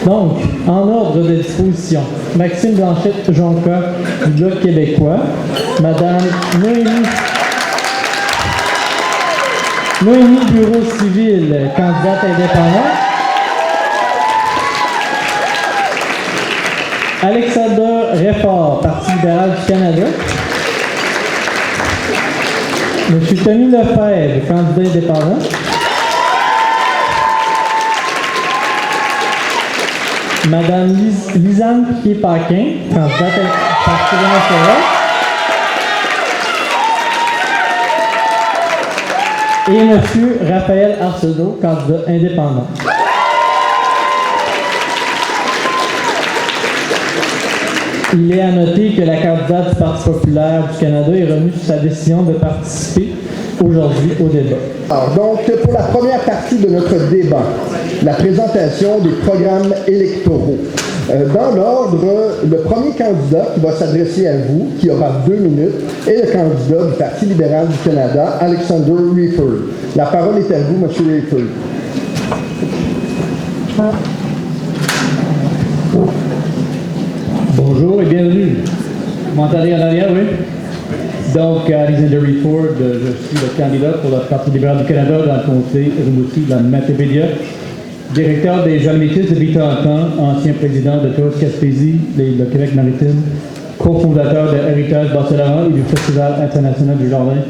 Donc, en ordre de disposition, Maxime Blanchette-Jonca du Bloc québécois, Madame Noémie Bureau Civil, candidate indépendante, Alexander Réfort, Parti libéral du Canada, M. Tony Lefebvre, candidat indépendant, Madame Lisanne Piquet-Paquin, candidate Parti national, et M. Raphaël Arsenault, candidat indépendant. Il est à noter que la candidate du Parti populaire du Canada est revenue sur sa décision de participer aujourd'hui au débat. Alors, donc, pour la première partie de notre débat, la présentation des programmes électoraux. Dans l'ordre, le premier candidat qui va s'adresser à vous, qui aura 2 minutes, est le candidat du Parti libéral du Canada, Alexander Réfort. La parole est à vous, M. Réfort. Bonjour et bienvenue. Vous m'entendez en arrière, oui? Donc, Alexander Réfort, je suis le candidat pour le Parti libéral du Canada dans le comté Rimouski de la Matapédia, directeur des Jeunes Métis de Victor-Anton, ancien président de Tourisme Gaspésie, le Québec maritime, cofondateur de Héritage Barcelone et du Festival international du Jardin,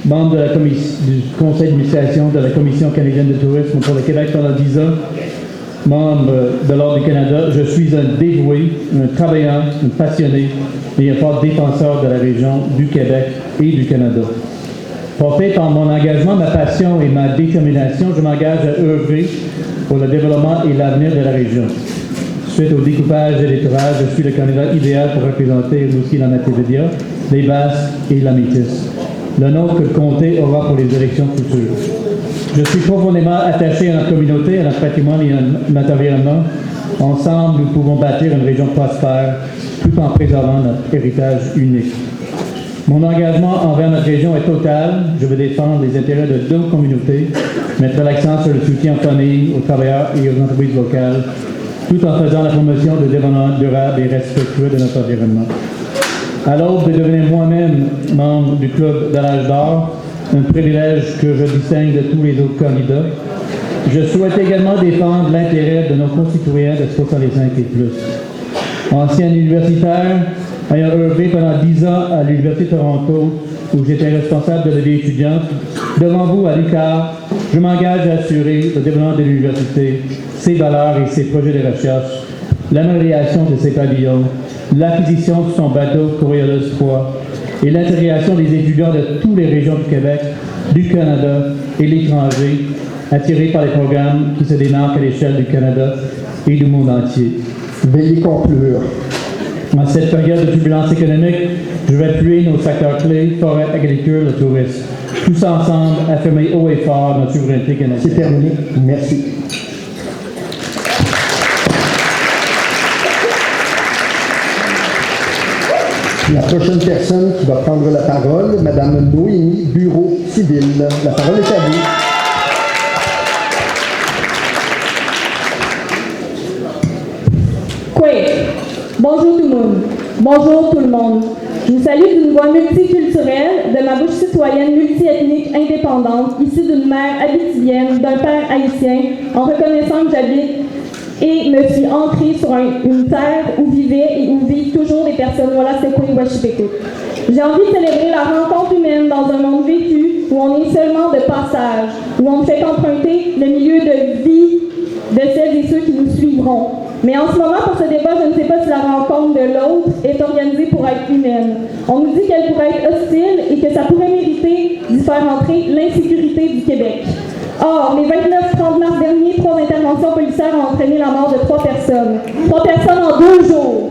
membre de du conseil d'administration de la Commission canadienne de tourisme pour le Québec pendant 10 ans, membre de l'Ordre du Canada. Je suis un dévoué, un travaillant, un passionné et un fort défenseur de la région du Québec et du Canada. Porté par mon engagement, ma passion et ma détermination, je m'engage à œuvrer pour le développement et l'avenir de la région. Suite au découpage électoral, je suis le candidat idéal pour représenter aussi la Matapédia, les Basses et la Métis. Le nom que le comté aura pour les élections futures. Je suis profondément attaché à notre communauté, à notre patrimoine et à notre environnement. Ensemble, nous pouvons bâtir une région prospère tout en préservant notre héritage unique. Mon engagement envers notre région est total. Je veux défendre les intérêts de nos communautés, mettre l'accent sur le soutien aux familles, aux travailleurs et aux entreprises locales, tout en faisant la promotion de développement durable et respectueux de notre environnement. À l'aube de devenir moi-même membre du Club de l'âge d'or, un privilège que je distingue de tous les autres candidats, je souhaite également défendre l'intérêt de nos concitoyens de 65 et plus. Ancien universitaire, ayant œuvré pendant 10 ans à l'Université de Toronto, où j'étais responsable de la vie étudiante, devant vous à l'UQAR, je m'engage à assurer le développement de l'université, ses valeurs et ses projets de recherche, l'amélioration de ses pavillons, l'acquisition de son bateau Coriolis 3 et l'intégration des étudiants de toutes les régions du Québec, du Canada et l'étranger, attirés par les programmes qui se démarquent à l'échelle du Canada et du monde entier. Veuillez conclure. En cette période de turbulence économique, je vais appuyer nos secteurs clés, forêt, agriculture, le tourisme. Tous ensemble, affirmer haut et fort notre souveraineté canadienne. C'est terminé. Merci. La prochaine personne qui va prendre la parole, Madame Noémie Bureau Civil. La parole est à vous. Bonjour tout le monde. Bonjour tout le monde. Je vous salue d'une voix multiculturelle, de ma bouche citoyenne multiethnique indépendante, issue d'une mère abitibienne, d'un père haïtien, en reconnaissant que j'habite et me suis ancrée sur une terre où vivaient et où vivent toujours des personnes Wolastoqiyik et Washipekot. J'ai envie de célébrer la rencontre humaine dans un monde vécu où on est seulement de passage, où on ne fait qu'emprunter le milieu de vie de celles et ceux qui nous suivront. Mais en ce moment, pour ce débat, je ne sais pas si la rencontre de l'autre est organisée pour être humaine. On nous dit qu'elle pourrait être hostile et que ça pourrait mériter d'y faire entrer l'insécurité du Québec. Or, les 29-30 mars dernier, 3 interventions policières ont entraîné la mort de 3 personnes. 3 personnes en 2 jours.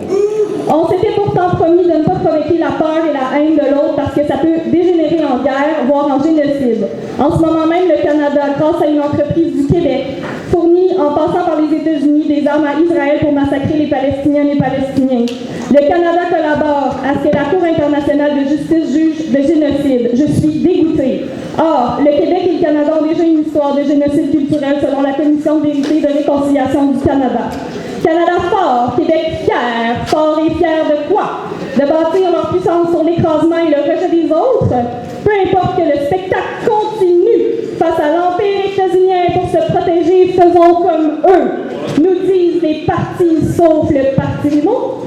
On s'était pourtant promis de ne pas provoquer la peur et la haine de l'autre parce que ça peut dégénérer en guerre, voire en génocide. En ce moment même, le Canada, grâce à une entreprise du Québec, fournit, en passant par les États-Unis, des armes à Israël pour massacrer les Palestiniennes et les Palestiniens. Le Canada collabore à ce que la Cour internationale de justice juge de génocide. Je suis dégoûtée. Or, le Québec et le Canada ont déjà une histoire de génocide culturel selon la Commission de vérité et de réconciliation du Canada. Canada fort, Québec fier, fort et fier de quoi? De bâtir leur puissance sur l'écrasement et le rejet des autres? Peu importe que le spectacle continue face à l'Empire états-unien pour se protéger, faisons comme eux, nous disent les partis sauf le Parti Nouveau.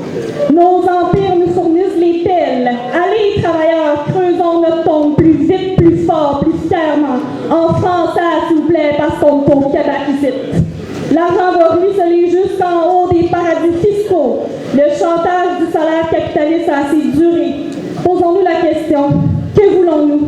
Nos empires nous fournissent les pelles. Allez, travailleurs, creusons notre tombe plus vite, plus fort, plus fièrement. En français, s'il vous plaît, parce qu'on est au Québec ici. L'argent va ruisseler jusqu'en haut des paradis fiscaux. Le chantage du salaire capitaliste a assez duré. Posons-nous la question, que voulons-nous?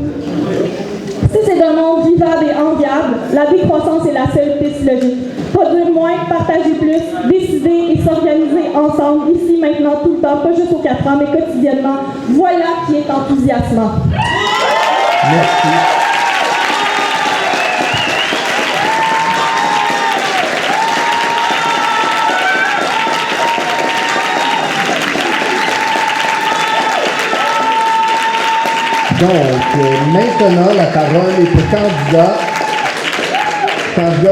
Si c'est un monde vivable et enviable, la décroissance est la seule piste logique. Produire moins, partager plus, décider et s'organiser ensemble, ici, maintenant, tout le temps, pas juste aux 4 ans, mais quotidiennement. Voilà qui est enthousiasmant. Merci. Donc, maintenant, la parole est au candidat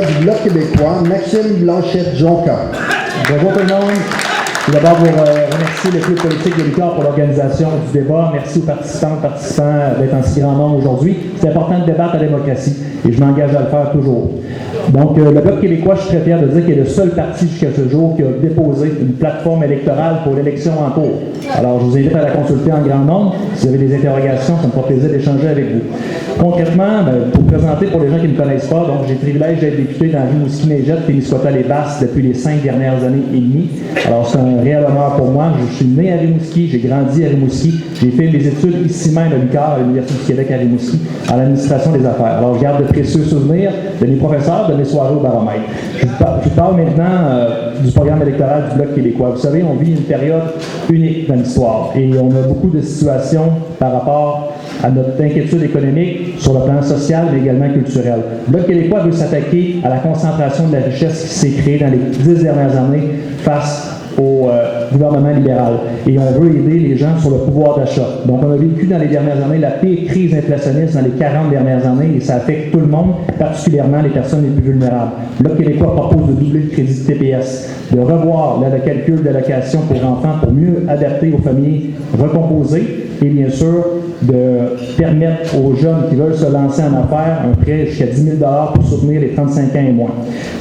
du Bloc québécois, Maxime Blanchette-Jonca. Bonjour tout le monde. Tout d'abord, pour remercier le club politique de l'UQAR pour l'organisation du débat. Merci aux participants d'être en si grand nombre aujourd'hui. C'est important de débattre la démocratie et je m'engage à le faire toujours. Donc, le Bloc québécois, je suis très fier de dire qu'il est le seul parti jusqu'à ce jour qui a déposé une plateforme électorale pour l'élection en cours. Alors, je vous invite à la consulter en grand nombre. Si vous avez des interrogations, ça me fera plaisir d'échanger avec vous. Concrètement, pour vous présenter pour les gens qui ne me connaissent pas, donc j'ai le privilège d'être député dans Rimouski-Neigette, Témiscouata-les-Basses depuis les 5 dernières années et demie. Alors, c'est un réel honneur pour moi. Je suis né à Rimouski, j'ai grandi à Rimouski, j'ai fait mes études ici même à l'UQAR, à l'Université du Québec à Rimouski, en administration des affaires. Alors, je garde de précieux souvenirs de mes professeurs, de mes soirées au baromètre. Je vous parle maintenant du programme électoral du Bloc québécois. Vous savez, on vit une période unique dans l'histoire et on a beaucoup de situations par rapport à notre inquiétude économique sur le plan social, mais également culturel. Le Bloc québécois veut s'attaquer à la concentration de la richesse qui s'est créée dans les 10 dernières années face au gouvernement libéral. Et on veut aider les gens sur le pouvoir d'achat. Donc, on a vécu dans les dernières années la pire crise inflationniste dans les 40 dernières années et ça affecte tout le monde, particulièrement les personnes les plus vulnérables. Le Bloc québécois propose de doubler le crédit de TPS, de revoir le calcul de l'allocation pour enfants pour mieux adapter aux familles recomposées et bien sûr de permettre aux jeunes qui veulent se lancer en affaires un prêt jusqu'à 10 000 $ pour soutenir les 35 ans et moins.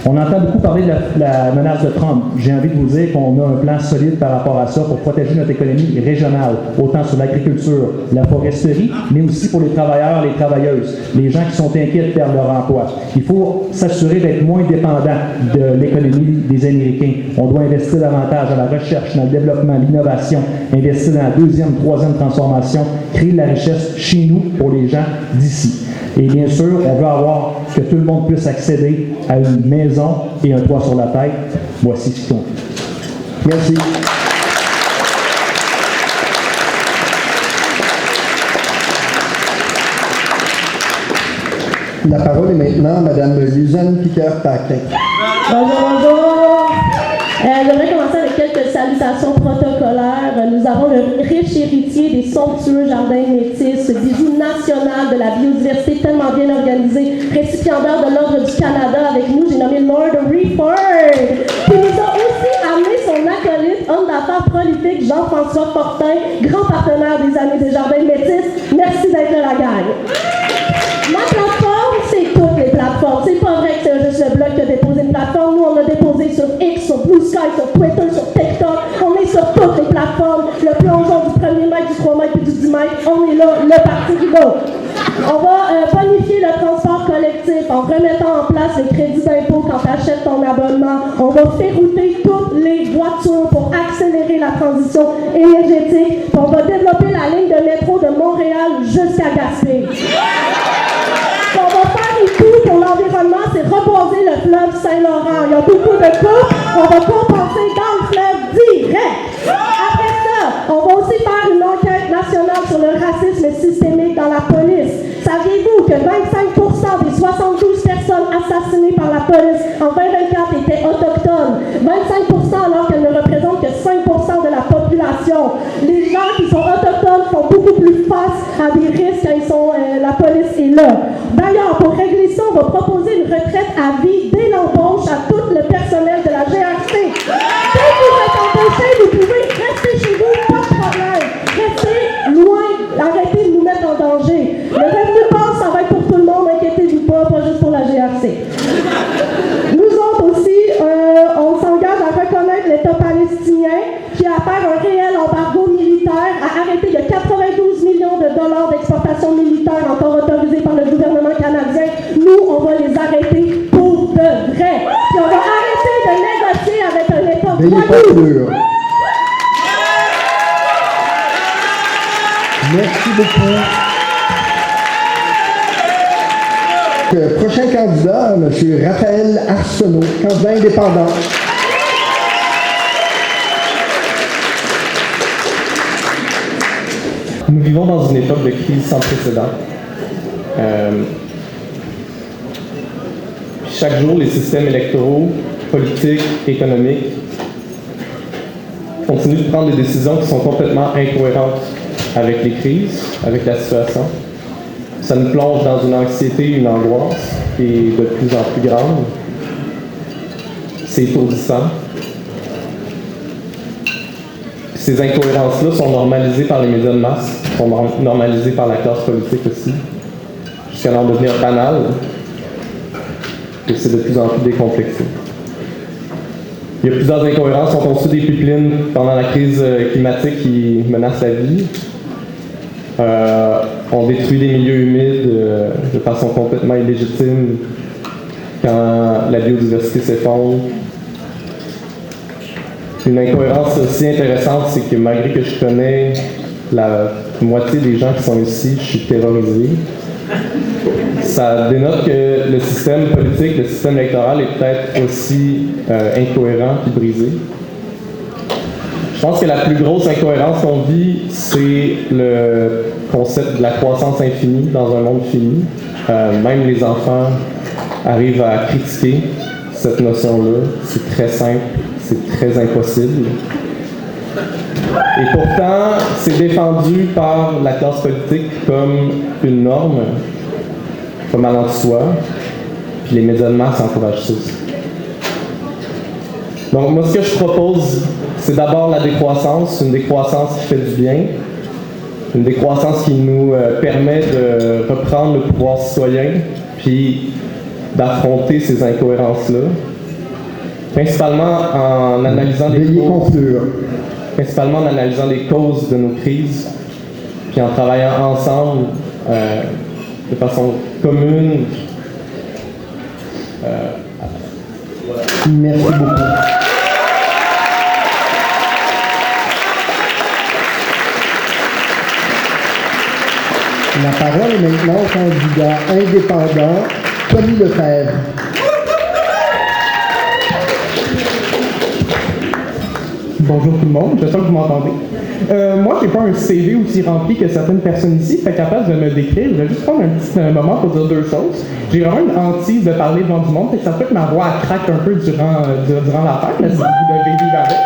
On entend beaucoup parler de la menace de Trump. J'ai envie de vous dire qu'on a un plan solide par rapport à ça pour protéger notre économie régionale, autant sur l'agriculture, la foresterie, mais aussi pour les travailleurs et les travailleuses, les gens qui sont inquiets de perdre leur emploi. Il faut s'assurer d'être moins dépendant de l'économie des Américains. On doit investir davantage dans la recherche, dans le développement, l'innovation, investir dans la deuxième, troisième transformation, créer de la richesse chez nous pour les gens d'ici. Et bien sûr, on veut avoir que tout le monde puisse accéder à une maison et un toit sur la tête. Voici ce qu'on fait. Merci. La parole est maintenant à Mme Luzanne Piqueur-Paquin. Bonjour. J'aimerais commencer avec quelques salutations protocolaires. Nous avons le riche héritier des somptueux jardins métis, bijou national de la biodiversité tellement bien organisé, récipiendaire de l'Ordre du Canada avec nous, j'ai nommé Lord Reford, qui nous a aussi amené son acolyte, homme d'affaires prolifique, Jean-François Fortin, grand partenaire des Amis des Jardins métis. Merci d'être là, la gang. Ma plateforme, c'est toutes les plateformes. C'est pas vrai que c'est juste le Bloc qui a déposé une plateforme. Nous, on l'a déposé sur X, sur Blue Sky, sur Twitter, sur TikTok. On est sur toutes les plateformes. Le plongeon du 1er mètre, du 3 mètres et du 10 mètres. On est là, le Parti Rigaud. On va bonifier le transport collectif en remettant en place les crédits d'impôt quand tu achètes ton abonnement. On va ferrouter toutes les voitures pour accélérer la transition énergétique. On va développer la ligne de métro de Montréal jusqu'à Gaspé. Ce qu'on va faire et tout pour l'environnement, c'est reboiser le fleuve Saint-Laurent. Il y a beaucoup de coupes, on va compenser dans le fleuve direct. Après ça, on va aussi faire une enquête nationale sur le racisme systémique dans la police. Saviez-vous que 25% des 72 personnes assassinées par la police en 2024 étaient autochtones? 25% alors qu'elles ne représentent que 5% de la population. Les gens qui sont autochtones font beaucoup plus face à des risques quand la police est là. D'ailleurs, pour régler ça, on va proposer une retraite à vie dès l'embauche à tout le personnel de la GRC. installations militaires encore autorisées par le gouvernement canadien, nous, on va les arrêter pour de vrai. Puis on va arrêter de négocier avec un État voyou. Merci beaucoup. Prochain candidat, M. Raphaël Arsenault, candidat indépendant. Nous vivons dans une époque de crise sans précédent. Chaque jour, les systèmes électoraux, politiques, économiques continuent de prendre des décisions qui sont complètement incohérentes avec les crises, avec la situation. Ça nous plonge dans une anxiété, une angoisse qui est de plus en plus grande. C'est étourdissant. Ces incohérences-là sont normalisées par les médias de masse, sont normalisées par la classe politique aussi, jusqu'à en devenir banales, et c'est de plus en plus décomplexé. Il y a plusieurs incohérences. On construit des pipelines pendant la crise climatique qui menace la vie. On détruit des milieux humides de façon complètement illégitime quand la biodiversité s'effondre. Une incohérence aussi intéressante, c'est que malgré que je connais la moitié des gens qui sont ici, je suis terrorisé. Ça dénote que le système politique, le système électoral est peut-être aussi incohérent et brisé. Je pense que la plus grosse incohérence qu'on vit, c'est le concept de la croissance infinie dans un monde fini. Même les enfants arrivent à critiquer cette notion-là. C'est très simple, c'est très impossible. Et pourtant, c'est défendu par la classe politique comme une norme, comme allant de soi, puis les médias de masse encouragent ça aussi. Donc moi, ce que je propose, c'est d'abord la décroissance, une décroissance qui fait du bien, une décroissance qui nous permet de reprendre le pouvoir citoyen, puis d'affronter ces incohérences-là, principalement en analysant les causes de nos crises, puis en travaillant ensemble de façon commune. Merci beaucoup. La parole est maintenant au candidat indépendant, Tommy Lefebvre. Bonjour tout le monde, j'espère que vous m'entendez. Moi, j'ai pas un CV aussi rempli que certaines personnes ici, fait qu'à place de me décrire, je vais juste prendre un petit moment pour dire deux choses. J'ai vraiment une hantise de parler devant du monde, fait que ça fait que ma voix craque un peu durant l'affaire, mais si vous devez vivre avec.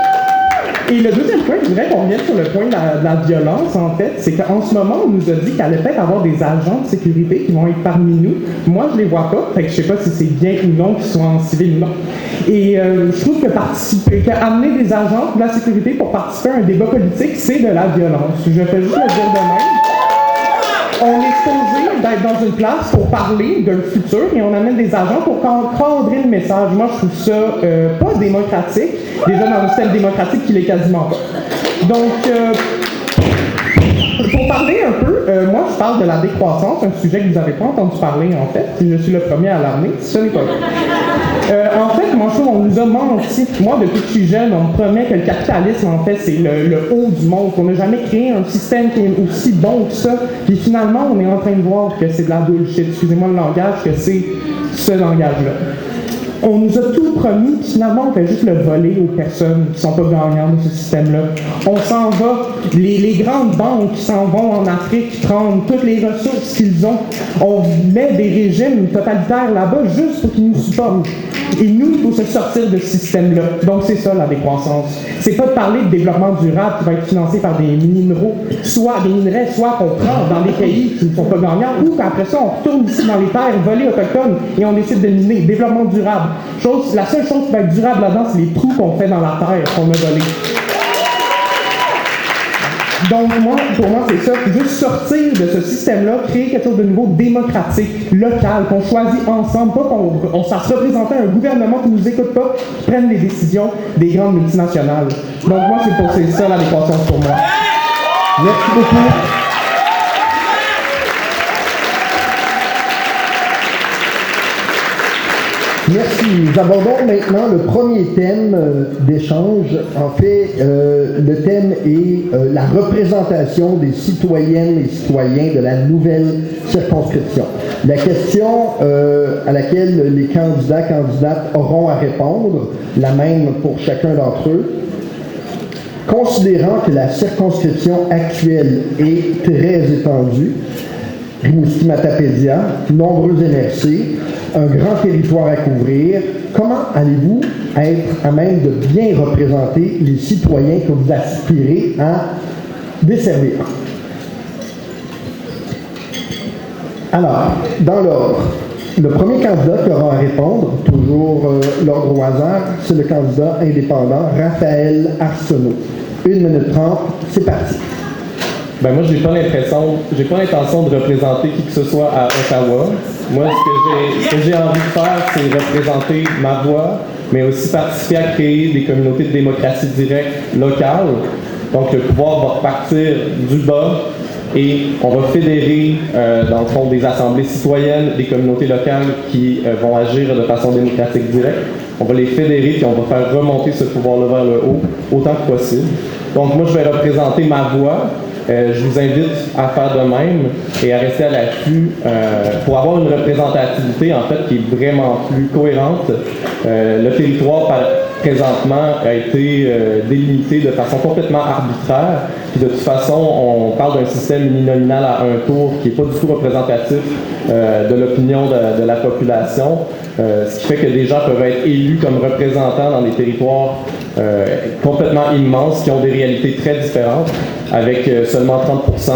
Et le deuxième point, je voudrais qu'on revienne sur le point de la violence, en fait, c'est qu'en ce moment, on nous a dit qu'il allait peut-être avoir des agents de sécurité qui vont être parmi nous. Moi, je les vois pas, fait que je sais pas si c'est bien ou non qu'ils soient en civil ou non. Et je trouve que amener des agents de la sécurité pour participer à un débat politique, c'est de la violence. Je fais juste le dire de même. On est supposé d'être dans une place pour parler d'un futur et on amène des agents pour cadrer le message. Moi, je trouve ça pas démocratique. Déjà, dans un système démocratique, qui l'est quasiment pas. Donc, pour parler un peu, moi, je parle de la décroissance, un sujet que vous n'avez pas entendu parler, en fait. Je suis le premier à l'amener. Ce n'est pas vrai. En fait, moi, je trouve qu'on nous a menti. Moi, depuis que je suis jeune, on me promet que le capitalisme, en fait, c'est le haut du monde, qu'on n'a jamais créé un système qui est aussi bon que ça. Puis finalement, on est en train de voir que c'est de la bullshit. Excusez-moi le langage, que c'est ce langage-là. On nous a tout promis, puis finalement, on fait juste le voler aux personnes qui ne sont pas gagnantes de ce système-là. On s'en va. Les grandes banques qui s'en vont en Afrique prendre toutes les ressources qu'ils ont. On met des régimes totalitaires là-bas juste pour qu'ils nous supportent. Et nous, il faut se sortir de ce système-là. Donc, c'est ça, la décroissance. C'est pas de parler de développement durable qui va être financé par des minéraux, soit des minerais, soit qu'on prend dans des pays qui ne sont pas gagnants, ou qu'après ça, on retourne ici dans les terres volées autochtones et on décide de miner. Développement durable. La seule chose qui va être durable là-dedans, c'est les trous qu'on fait dans la terre qu'on a volés. Donc, pour moi, c'est ça. Juste sortir de ce système-là, créer quelque chose de nouveau, démocratique, local, qu'on choisit ensemble, pas qu'on fasse représenter un gouvernement qui nous écoute pas, qui prenne les décisions des grandes multinationales. Donc, moi, c'est ça la décroissance pour moi. Merci beaucoup. Merci. Nous abordons maintenant le premier thème d'échange. En fait, le thème est la représentation des citoyennes et citoyens de la nouvelle circonscription. La question à laquelle les candidates auront à répondre, la même pour chacun d'entre eux. Considérant que la circonscription actuelle est très étendue, Rimouski-Matapédia, nombreux MRC, un grand territoire à couvrir, comment allez-vous être à même de bien représenter les citoyens que vous aspirez à desservir? Alors, dans l'ordre, le premier candidat qui aura à répondre, toujours l'ordre au hasard, c'est le candidat indépendant Raphaël Arsenault. 1 minute 30, c'est parti. Ben moi, j'ai pas l'intention de représenter qui que ce soit à Ottawa. Moi, ce que j'ai envie de faire, c'est représenter ma voix, mais aussi participer à créer des communautés de démocratie directe locales. Donc, le pouvoir va repartir du bas et on va fédérer, dans le fond, des assemblées citoyennes, des communautés locales qui vont agir de façon démocratique directe. On va les fédérer puis on va faire remonter ce pouvoir-là vers le haut autant que possible. Donc, moi, je vais représenter ma voix. Je vous invite à faire de même et à rester à l'affût pour avoir une représentativité en fait qui est vraiment plus cohérente. Le territoire présentement a été délimité de façon complètement arbitraire. Puis de toute façon, on parle d'un système uninominal à un tour qui n'est pas du tout représentatif de l'opinion de la population. Ce qui fait que des gens peuvent être élus comme représentants dans des territoires complètement immenses qui ont des réalités très différentes, avec seulement 30%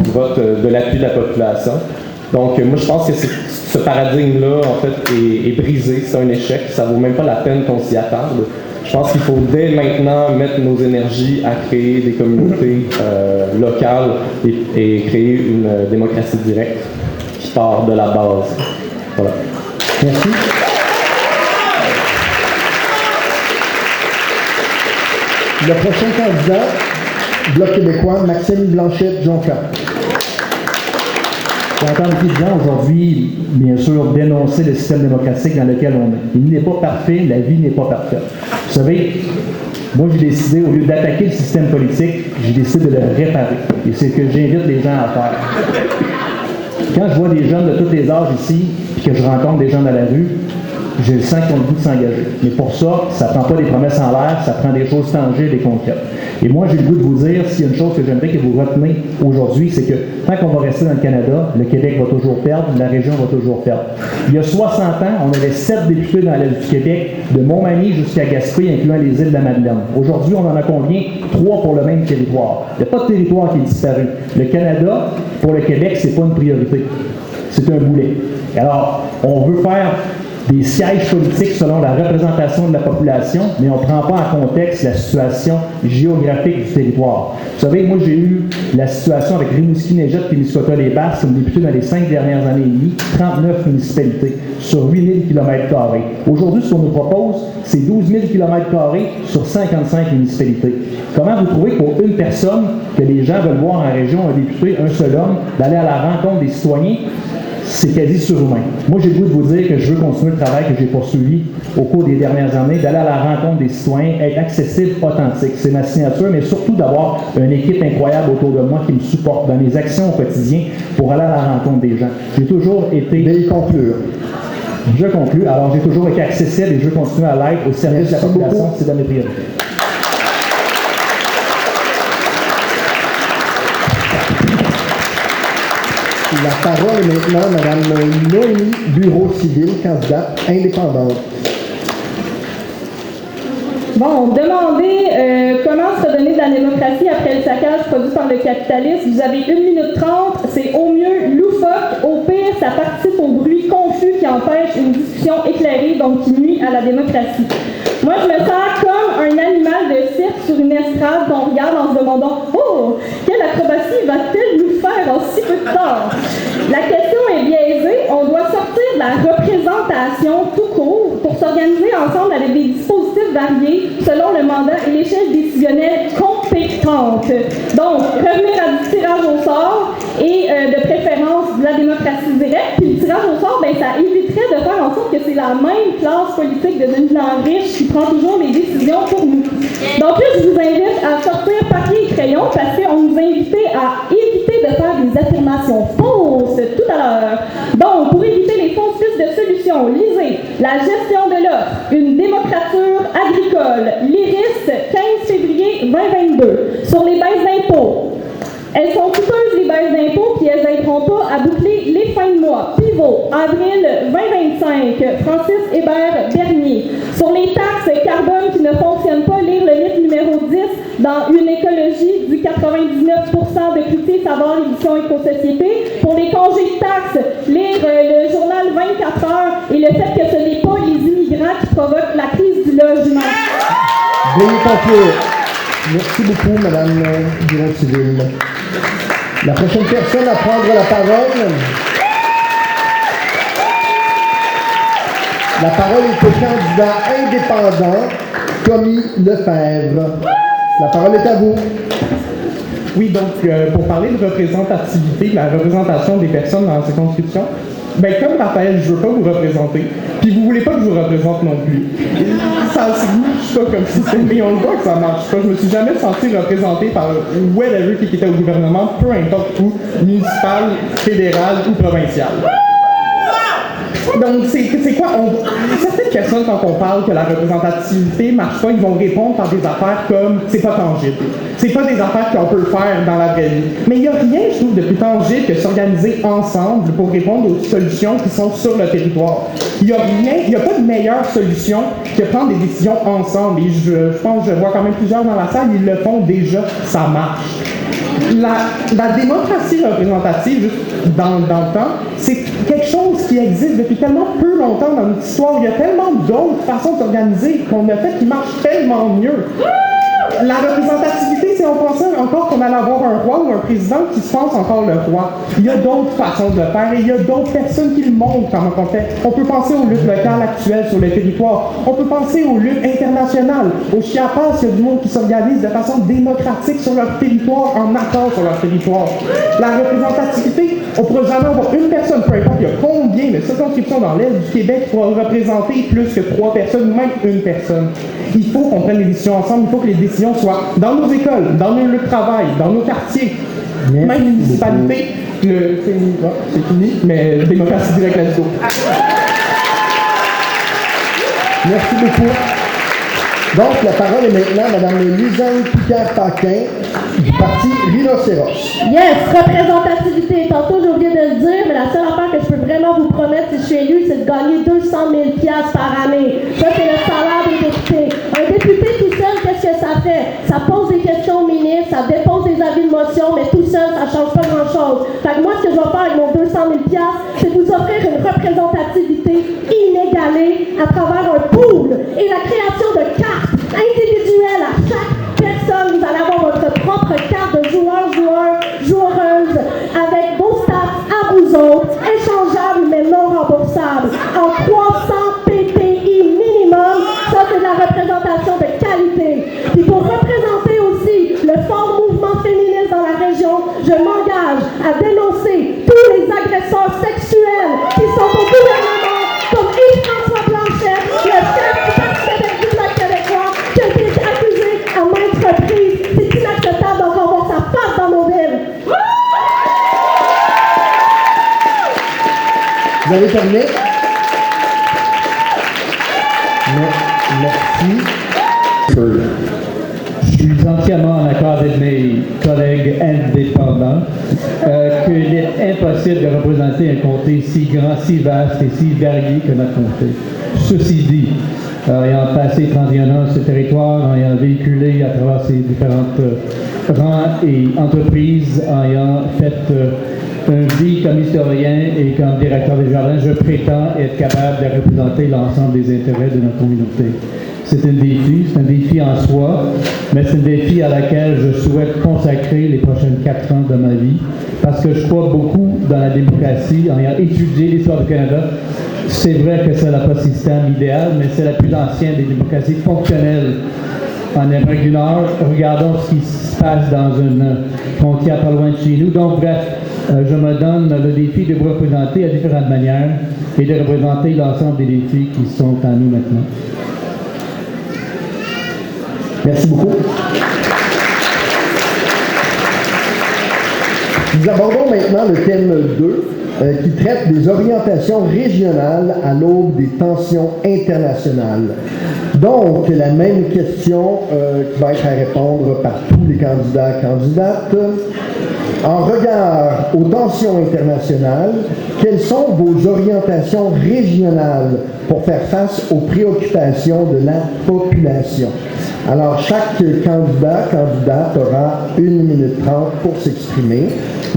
du vote de l'appui de la population. Donc, moi, je pense que ce paradigme-là, en fait, est brisé. C'est un échec. Ça ne vaut même pas la peine qu'on s'y attarde. Je pense qu'il faut dès maintenant mettre nos énergies à créer des communautés locales et créer une démocratie directe qui part de la base. Voilà. Merci. Le prochain candidat, Bloc québécois, Maxime Blanchette-Jonca. J'entends beaucoup de gens aujourd'hui, bien sûr, dénoncer le système démocratique dans lequel on est. Il n'est pas parfait, la vie n'est pas parfaite. Vous savez, moi j'ai décidé, au lieu d'attaquer le système politique, j'ai décidé de le réparer. Et c'est ce que j'invite les gens à faire. Quand je vois des jeunes de tous les âges ici, puis que je rencontre des gens dans la rue, je le sens qu'ils ont le goût de s'engager. Mais pour ça, ça ne prend pas des promesses en l'air, ça prend des choses tangibles et concrètes. Et moi, j'ai le goût de vous dire, s'il y a une chose que j'aimerais que vous reteniez aujourd'hui, c'est que tant qu'on va rester dans le Canada, le Québec va toujours perdre, la région va toujours perdre. Il y a 60 ans, on avait 7 députés dans l'Est du Québec, de Montmagny jusqu'à Gaspé, incluant les îles de la Madeleine. Aujourd'hui, on en a combien? 3 pour le même territoire. Il n'y a pas de territoire qui est disparu. Le Canada, pour le Québec, c'est pas une priorité. C'est un boulet. Alors, on veut faire des sièges politiques selon la représentation de la population, mais on ne prend pas en contexte la situation géographique du territoire. Vous savez, moi j'ai eu la situation avec Rimouski-Neigette et Témiscouata-les-Basses comme député dans les 5 dernières années et demie, 39 municipalités sur 8000 km². Aujourd'hui, ce qu'on nous propose, c'est 12 000 km² sur 55 municipalités. Comment vous trouvez pour une personne que les gens veulent voir en région, un député, un seul homme, d'aller à la rencontre des citoyens? C'est quasi surhumain. Moi, j'ai le goût de vous dire que je veux continuer le travail que j'ai poursuivi au cours des dernières années, d'aller à la rencontre des citoyens, être accessible, authentique. C'est ma signature, mais surtout d'avoir une équipe incroyable autour de moi qui me supporte dans mes actions au quotidien pour aller à la rencontre des gens. J'ai toujours été... Veuillez conclure. Je conclue. Alors, j'ai toujours été accessible et je veux continuer à l'être au service de la population. C'est dans mes priorités. La parole est maintenant à Mme Noémie Bureau-Civil, candidate indépendante. Bon, demandez comment se donner de la démocratie après le saccage produit par le capitalisme. Vous avez 1 minute 30, c'est au mieux loufoque, au pire, ça participe au bruit confus qui empêche une discussion éclairée, donc qui nuit à la démocratie. Moi, je me sens comme un animal de cirque sur une estrade qu'on regarde en se demandant « Oh, quelle acrobatie va-t-elle nous faire en si peu de temps? » La question est biaisée. On doit sortir de la représentation tout court pour s'organiser ensemble avec des dispositifs variés selon le mandat et l'échelle décisionnelle compétente. Donc, revenir à du tirage au sort et de préférence de la démocratie directe. Puis le tirage au sort, ben, ça éviterait risquerait de faire en sorte que c'est la même classe politique devenue riche qui prend toujours les décisions pour nous. Donc là, je vous invite à sortir papier et crayon parce qu'on nous a invités à éviter de faire des affirmations fausses tout à l'heure. Donc, pour éviter les fausses pistes de solutions, lisez La gestion de l'offre, une démocrature agricole, l'IRIS, 15 février 2022, sur les baisses d'impôts. Elles sont coûteuses, les baisses d'impôts, puis elles n'aideront pas à boucler les fins de mois. Pivot, avril 2025, Francis Hébert Bernier. Sur les taxes carbone qui ne fonctionnent pas, lire le livre numéro 10 dans Une écologie du 99% de Cloutier Savard, édition Éco-Société. Pour les congés de taxes, lire le journal 24 heures et le fait que ce n'est pas les immigrants qui provoquent la crise du logement. Veuillez conclure. Merci beaucoup, Madame Bureau-Civil. La prochaine personne à prendre la parole. La parole est au candidat indépendant, Tommy Lefebvre. La parole est à vous. Oui, donc, pour parler de représentativité, de la représentation des personnes dans la circonscription, ben, comme Raphaël, je ne veux pas vous représenter, puis vous ne voulez pas que je vous représente non plus. Ça ne marche pas comme système, mais on le voit que ça ne marche pas. Je ne me suis jamais senti représenté par whatever qui était au gouvernement, peu importe où, municipal, fédéral ou provincial. Donc, c'est quoi? Certaines personnes, quand on parle que la représentativité ne marche pas, ils vont répondre par des affaires comme c'est pas tangible. C'est pas des affaires qu'on peut faire dans la vraie vie. Mais il n'y a rien, je trouve, de plus tangible que s'organiser ensemble pour répondre aux solutions qui sont sur le territoire. Il n'y a pas de meilleure solution que prendre des décisions ensemble. Et je pense que je vois quand même plusieurs dans la salle, ils le font déjà, ça marche. La démocratie représentative, juste dans le temps, c'est quelque chose qui existe depuis tellement peu longtemps dans notre histoire. Il y a tellement d'autres façons de s'organiser qu'on a fait qui marchent tellement mieux. La représentativité, c'est on pensait encore qu'on allait avoir un roi ou un président qui se pense encore le roi. Il y a d'autres façons de le faire et il y a d'autres personnes qui le montrent comment on fait. On peut penser aux luttes locales actuelles sur le territoire. On peut penser aux luttes internationales. Au Chiapas, il y a du monde qui s'organise de façon démocratique sur leur territoire, en accord sur leur territoire. La représentativité, on ne pourra jamais avoir une personne, peu importe il y a combien de circonscriptions dans l'Est du Québec qui pourra représenter plus que 3 personnes, ou même une personne. Il faut qu'on prenne les décisions ensemble, il faut que les décisions soient dans nos écoles, dans nos lieux de travail, dans nos quartiers, même les municipalités. C'est fini, mais démocratie directe là-dessus. Merci beaucoup. Donc, la parole est maintenant à Mme Lisanne Picard-Paquin du Parti Rhinocéros. Yes, représentativité. Tantôt, j'ai oublié de le dire, mais la seule affaire que je peux vraiment vous promettre si je suis élu, c'est de gagner 200 000 $ par année. Ça, c'est le salaire des députés. Un député tout seul, qu'est-ce que ça fait? Ça pose des questions aux ministres, ça dépose des avis de motion, mais tout seul, ça ne change pas grand-chose. Fait que moi, ce que je vais faire avec mon 200 000 $, c'est vous offrir une représentativité inégalée à travers un pool et la création de cartes individuelles à chaque personne. Vous allez avoir votre propre carte de joueuse, avec vos stats à vous autres, échangeables mais non remboursables, en 300 PTI minimum. Ça, c'est de la représentation de qualité. Puis pour représenter aussi le fort mouvement féministe dans la région, je m'engage à dénoncer tous les agresseurs sexuels qui sont au gouvernement, comme Yves-François Blanchet, le chef du Parti québécois, qui a été accusé à maintes reprises. C'est inacceptable d'encore voir sa face dans nos villes. Vous avez terminé? Merci. Je suis entièrement en accord avec mes collègues indépendants qu'il est impossible de représenter un comté si grand, si vaste et si varié que notre comté. Ceci dit, ayant passé 31 ans sur ce territoire, ayant véhiculé à travers ces différentes rangs et entreprises, ayant fait une vie comme historien et comme directeur des jardins, je prétends être capable de représenter l'ensemble des intérêts de notre communauté. C'est un défi en soi, mais c'est un défi à laquelle je souhaite consacrer les prochaines 4 ans de ma vie, parce que je crois beaucoup dans la démocratie, en ayant étudié l'histoire du Canada. C'est vrai que c'est pas le système idéal, mais c'est la plus ancienne des démocraties fonctionnelles en Amérique du Nord. Regardons ce qui se passe dans une frontière pas loin de chez nous. Donc, bref, je me donne le défi de vous représenter à différentes manières et de représenter l'ensemble des défis qui sont à nous maintenant. Merci beaucoup. Nous abordons maintenant le thème 2 qui traite des orientations régionales à l'aube des tensions internationales. Donc, la même question qui va être à répondre par tous les candidats et candidates. En regard aux tensions internationales, quelles sont vos orientations régionales pour faire face aux préoccupations de la population? Alors, chaque candidate aura 1 minute 30 pour s'exprimer.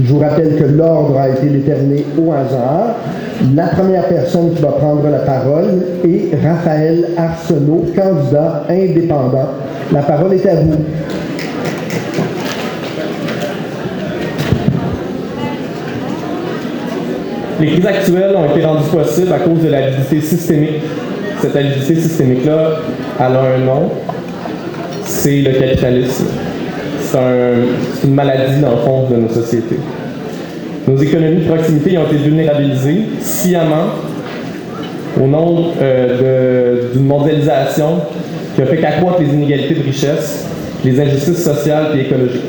Je vous rappelle que l'ordre a été déterminé au hasard. La première personne qui va prendre la parole est Raphaël Arsenault, candidat indépendant. La parole est à vous. Les crises actuelles ont été rendues possibles à cause de l'avidité systémique. Cette avidité systémique-là, elle a un nom, c'est le capitalisme. C'est une maladie, dans le fond, de nos sociétés. Nos économies de proximité ont été vulnérabilisées sciemment au nom d'une mondialisation qui a fait qu'accroître les inégalités de richesse, les injustices sociales et écologiques.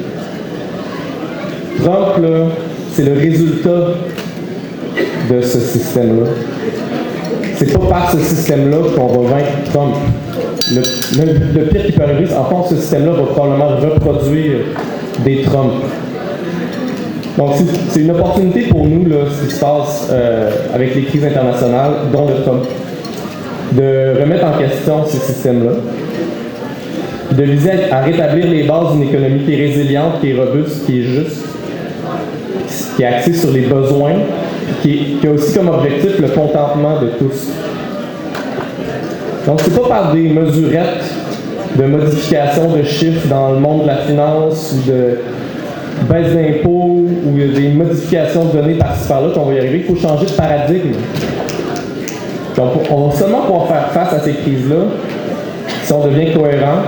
Trump, là, c'est le résultat de ce système-là. C'est pas par ce système-là qu'on va vaincre Trump. Le pire qui peut arriver, c'est en fond, ce système-là va probablement reproduire des Trump. Donc, c'est une opportunité pour nous, là, ce qui se passe avec les crises internationales, dont le Trump, de remettre en question ces systèmes-là, de viser à rétablir les bases d'une économie qui est résiliente, qui est robuste, qui est juste, qui est axée sur les besoins, qui a aussi comme objectif le contentement de tous. Donc, c'est pas par des mesurettes de modification de chiffres dans le monde de la finance ou de baisse d'impôts ou des modifications de données par-ci par-là qu'on va y arriver. Il faut changer de paradigme. Donc, on va seulement pouvoir faire face à ces crises-là si on devient cohérent.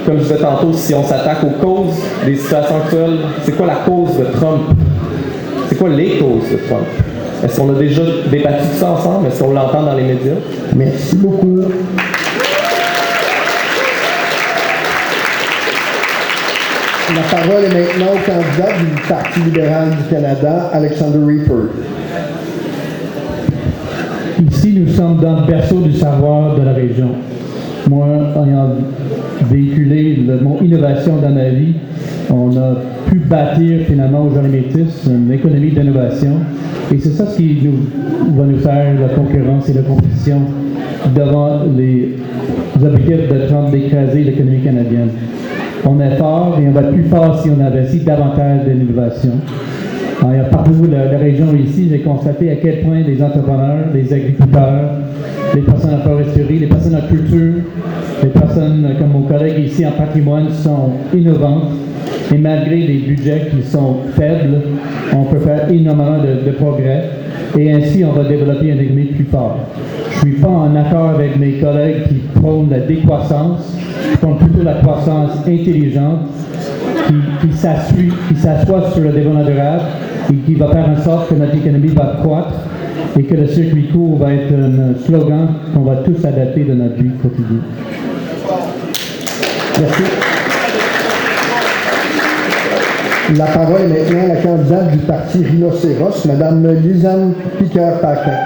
Comme je disais tantôt, si on s'attaque aux causes des situations actuelles, c'est quoi la cause de Trump? C'est quoi les causes de Trump? Est-ce qu'on a déjà débattu de ça ensemble? Est-ce qu'on l'entend dans les médias? Merci beaucoup. La parole est maintenant au candidat du Parti libéral du Canada, Alexander Rieford. Ici, nous sommes dans le berceau du savoir de la région. Moi, ayant véhiculé mon innovation dans ma vie, on a pu bâtir finalement au Jean Métis une économie d'innovation. Et c'est ça ce qui va nous faire la concurrence et la compétition devant les objectifs de Trump d'écraser l'économie canadienne. On est fort et on va être plus fort si on investit davantage dans l'innovation. Partout la région ici, j'ai constaté à quel point les entrepreneurs, les agriculteurs, les personnes en foresterie, les personnes en culture, les personnes comme mon collègue ici en patrimoine sont innovantes. Et malgré les budgets qui sont faibles, on peut faire énormément de progrès. Et ainsi, on va développer une économie plus forte. Je ne suis pas en accord avec mes collègues qui prônent la décroissance. Je prône plutôt la croissance intelligente qui s'assoit sur le développement durable et qui va faire en sorte que notre économie va croître et que le circuit court va être un slogan qu'on va tous adapter de notre vie quotidienne. Merci. La parole est maintenant à la candidate du Parti Rhinocéros, Mme Lisanne Piqueur-Paquin.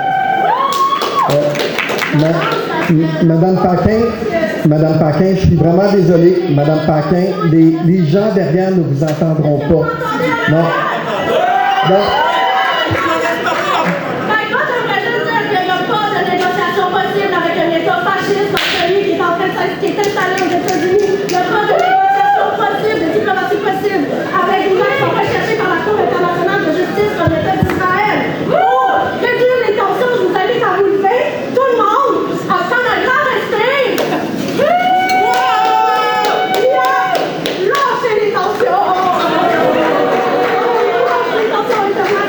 Madame Paquin, je suis vraiment désolé. Madame Paquin, les gens derrière ne vous entendront pas. Non. Non. Qui est installé aux États-Unis, il n'y a pas de négociation possible, de diplomatie possible, avec des gens qui sont recherchés par la Cour internationale de justice comme l'État d'Israël. Pour réduire les tensions, je vous invite à vous lever, tout le monde, à prendre un grand respect. Lâchez les tensions. Lâchez les tensions internationales.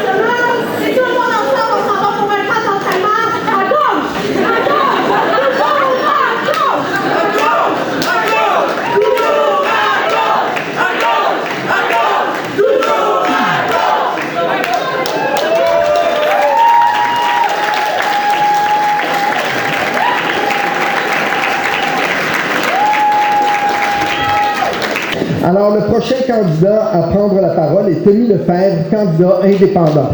Alors, le prochain candidat à prendre la parole est Tommy Lefebvre, candidat indépendant.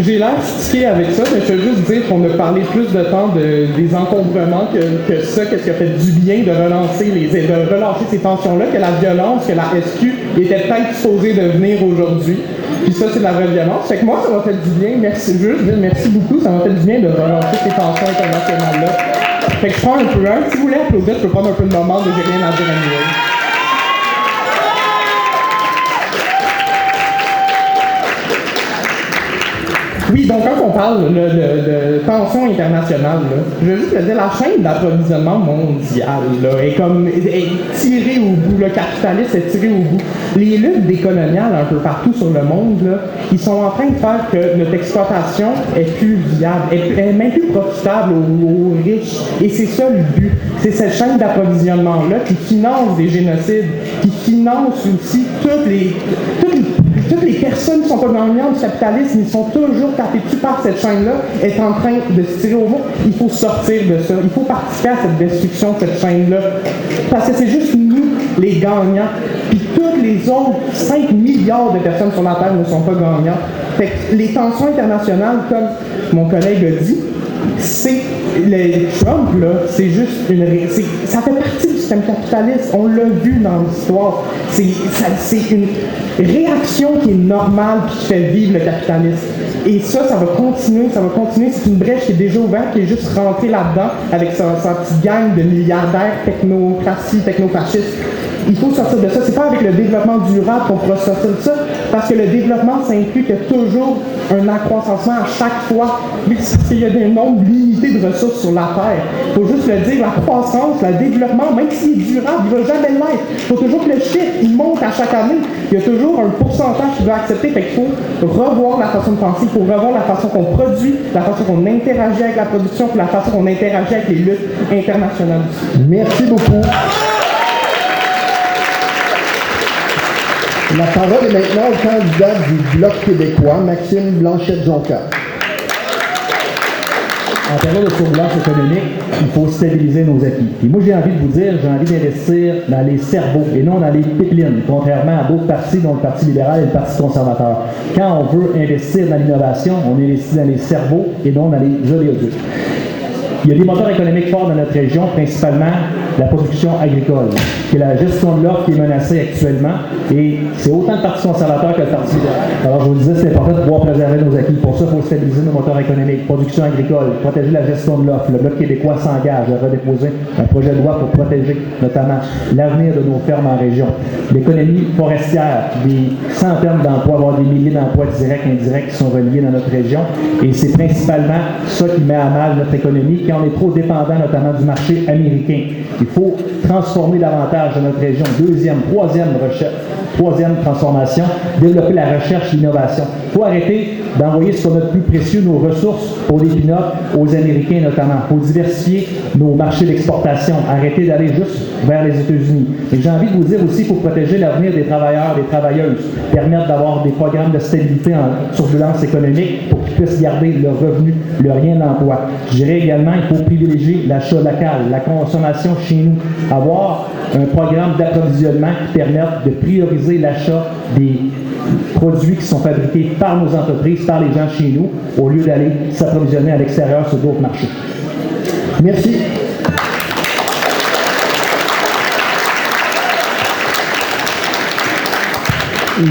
J'ai l'air stické avec ça, mais je veux juste dire qu'on a parlé plus de temps des encombrements que ça, qu'est-ce qui a fait du bien de relâcher ces tensions-là, que la violence, que la SQ était peut-être supposée de venir aujourd'hui. Puis ça, c'est de la vraie violence. Fait que moi, ça m'a fait du bien. Merci, merci beaucoup. Ça m'a fait du bien de relâcher ces tensions internationales-là. Fait que je prends un peu si vous voulez applaudir, je peux prendre un peu de moment de j'ai rien à dire à nous. Oui, donc quand on parle de tension internationale, là, je veux juste dire, la chaîne d'approvisionnement mondiale est tirée au bout, le capitalisme est tiré au bout. Les luttes décoloniales un peu partout sur le monde, là, ils sont en train de faire que notre exploitation est plus viable, est même plus profitable aux riches. Et c'est ça le but. C'est cette chaîne d'approvisionnement-là qui finance des génocides, qui finance aussi toutes les personnes qui sont pas gagnantes du capitalisme, ils sont toujours tapés dessus par cette chaîne-là, est en train de se tirer au mot. Il faut sortir de ça. Il faut participer à cette destruction de cette chaîne-là. Parce que c'est juste nous, les gagnants. Puis tous les autres 5 milliards de personnes sur la Terre ne sont pas gagnants. Fait que les tensions internationales, comme mon collègue a dit, c'est Trump, là, c'est juste ça fait partie du système capitaliste. On l'a vu dans l'histoire. C'est une réaction qui est normale et qui fait vivre le capitalisme. Et ça va continuer. C'est une brèche qui est déjà ouverte, qui est juste rentrée là-dedans avec sa petite gang de milliardaires technofascistes. Il faut sortir de ça. C'est pas avec le développement durable qu'on pourra sortir de ça, parce que le développement, ça implique toujours un accroissement à chaque fois, parce qu'il y a des nombres limités de ressources sur la Terre. Il faut juste le dire, la croissance, le développement, même s'il est durable, il ne va jamais l'être. Il faut toujours que le chiffre, il monte à chaque année. Il y a toujours un pourcentage qu'il doit accepter. Fait qu'il faut revoir la façon de penser, il faut revoir la façon qu'on produit, la façon qu'on interagit avec la production, puis la façon qu'on interagit avec les luttes internationales. Merci beaucoup. La parole est maintenant au candidat du Bloc québécois, Maxime Blanchette-Jonca. En période de turbulence économique, il faut stabiliser nos acquis. Et moi, j'ai envie de vous dire, j'ai envie d'investir dans les cerveaux et non dans les pipelines, contrairement à d'autres partis, dont le Parti libéral et le Parti conservateur. Quand on veut investir dans l'innovation, on investit dans les cerveaux et non dans les oléoducs. Il y a des moteurs économiques forts dans notre région, principalement la production agricole, qui est la gestion de l'offre qui est menacée actuellement, et c'est autant le Parti conservateur que le Parti libéral. Alors, je vous disais, c'est important de pouvoir préserver nos acquis. Pour ça, il faut stabiliser nos moteurs économiques, production agricole, protéger la gestion de l'offre. Le Bloc québécois s'engage à redéposer un projet de loi pour protéger notamment l'avenir de nos fermes en région. L'économie forestière, des centaines d'emplois, voire des milliers d'emplois directs et indirects qui sont reliés dans notre région, et c'est principalement ça qui met à mal notre économie, quand on est trop dépendant notamment du marché américain. Il faut transformer davantage de notre région. Troisième transformation, développer la recherche et l'innovation. Il faut arrêter d'envoyer ce qu'on a de plus précieux, nos ressources, pour les peanuts, aux Américains notamment. Il faut diversifier nos marchés d'exportation, arrêter d'aller juste vers les États-Unis. Et j'ai envie de vous dire aussi, il faut protéger l'avenir des travailleurs, des travailleuses, permettre d'avoir des programmes de stabilité en turbulence économique pour qu'ils puissent garder leur revenu, leur lien d'emploi. Je dirais également, il faut privilégier l'achat local, la consommation chez nous, avoir un programme d'approvisionnement qui permette de prioriser l'achat des produits qui sont fabriqués par nos entreprises, par les gens chez nous, au lieu d'aller s'approvisionner à l'extérieur sur d'autres marchés. Merci.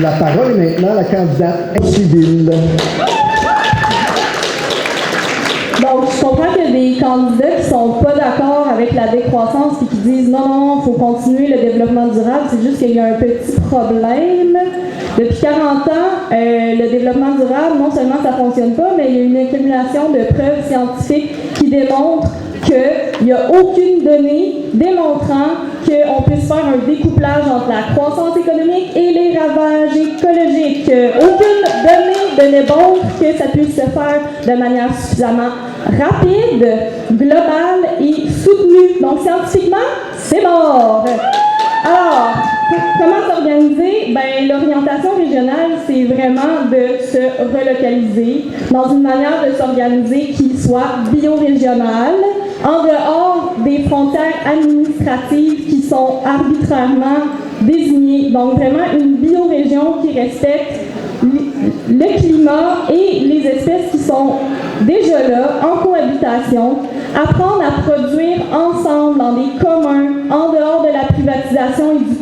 La parole est maintenant à la candidate civile. Donc, je comprends qu'il y a des candidats qui ne sont pas d'accord avec la décroissance et qui disent non, il faut continuer le développement durable. C'est juste qu'il y a un petit problème. Depuis 40 ans, le développement durable, non seulement ça ne fonctionne pas, mais il y a une accumulation de preuves scientifiques qui démontrent qu'il n'y a aucune donnée démontrant qu'on puisse faire un découplage entre la croissance économique et les ravages écologiques. Aucune donnée ne démontre que ça puisse se faire de manière suffisamment rapide, globale et soutenue. Donc, scientifiquement, c'est mort. Alors, Comment s'organiser? Ben, l'orientation régionale, c'est vraiment de se relocaliser dans une manière de s'organiser qui soit biorégionale, en dehors des frontières administratives qui sont arbitrairement désignées. Donc, vraiment une biorégion qui respecte le climat et les espèces qui sont déjà là, en cohabitation, apprendre à produire ensemble dans des communs, en dehors de la privatisation et du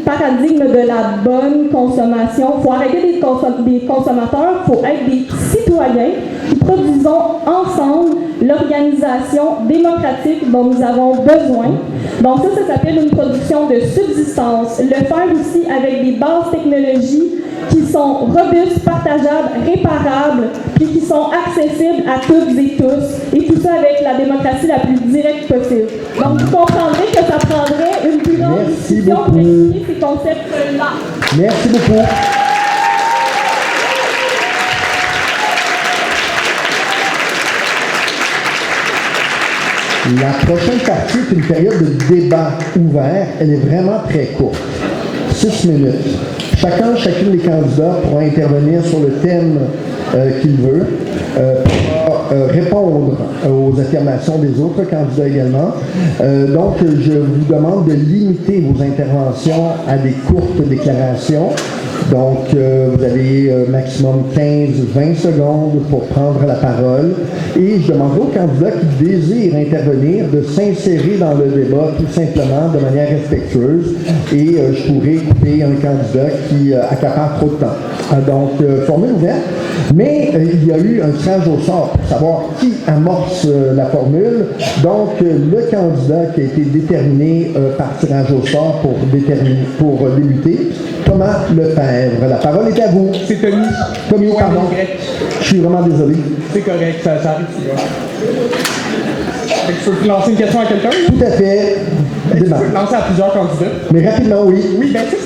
paradigme de la bonne consommation. Il faut arrêter d'être des consommateurs, il faut être des citoyens qui produisons ensemble l'organisation démocratique dont nous avons besoin. Donc ça s'appelle une production de subsistance. Le faire aussi avec des bases technologies qui sont robustes, partageables, réparables, puis qui sont accessibles à toutes et tous, et tout ça avec la démocratie la plus directe possible. Donc, vous comprendrez que ça prendrait une plus grande discussion pour expliquer ces concepts-là. Merci beaucoup. La prochaine partie est une période de débat ouvert. Elle est vraiment très courte. 6 minutes. Chacune des candidats pourra intervenir sur le thème qu'il veut, pourra répondre aux affirmations des autres candidats également. Donc, je vous demande de limiter vos interventions à des courtes déclarations. Donc, vous avez maximum 15-20 secondes pour prendre la parole. Et je demanderai aux candidats qui désirent intervenir de s'insérer dans le débat tout simplement de manière respectueuse. Et je pourrais couper un candidat qui accapare trop de temps. Donc, formule ouverte. Mais il y a eu un tirage au sort pour savoir qui amorce la formule. Donc, le candidat qui a été déterminé par tirage au sort pour débuter, Thomas Lefebvre. La parole est à vous. C'est Tommy. Tommy, pardon. Je suis vraiment désolé. C'est correct, ça arrive souvent. Tu peux lancer une question à quelqu'un? Tout à fait. Tu peux lancer à plusieurs candidats. Mais rapidement, oui. Oui, bien sûr,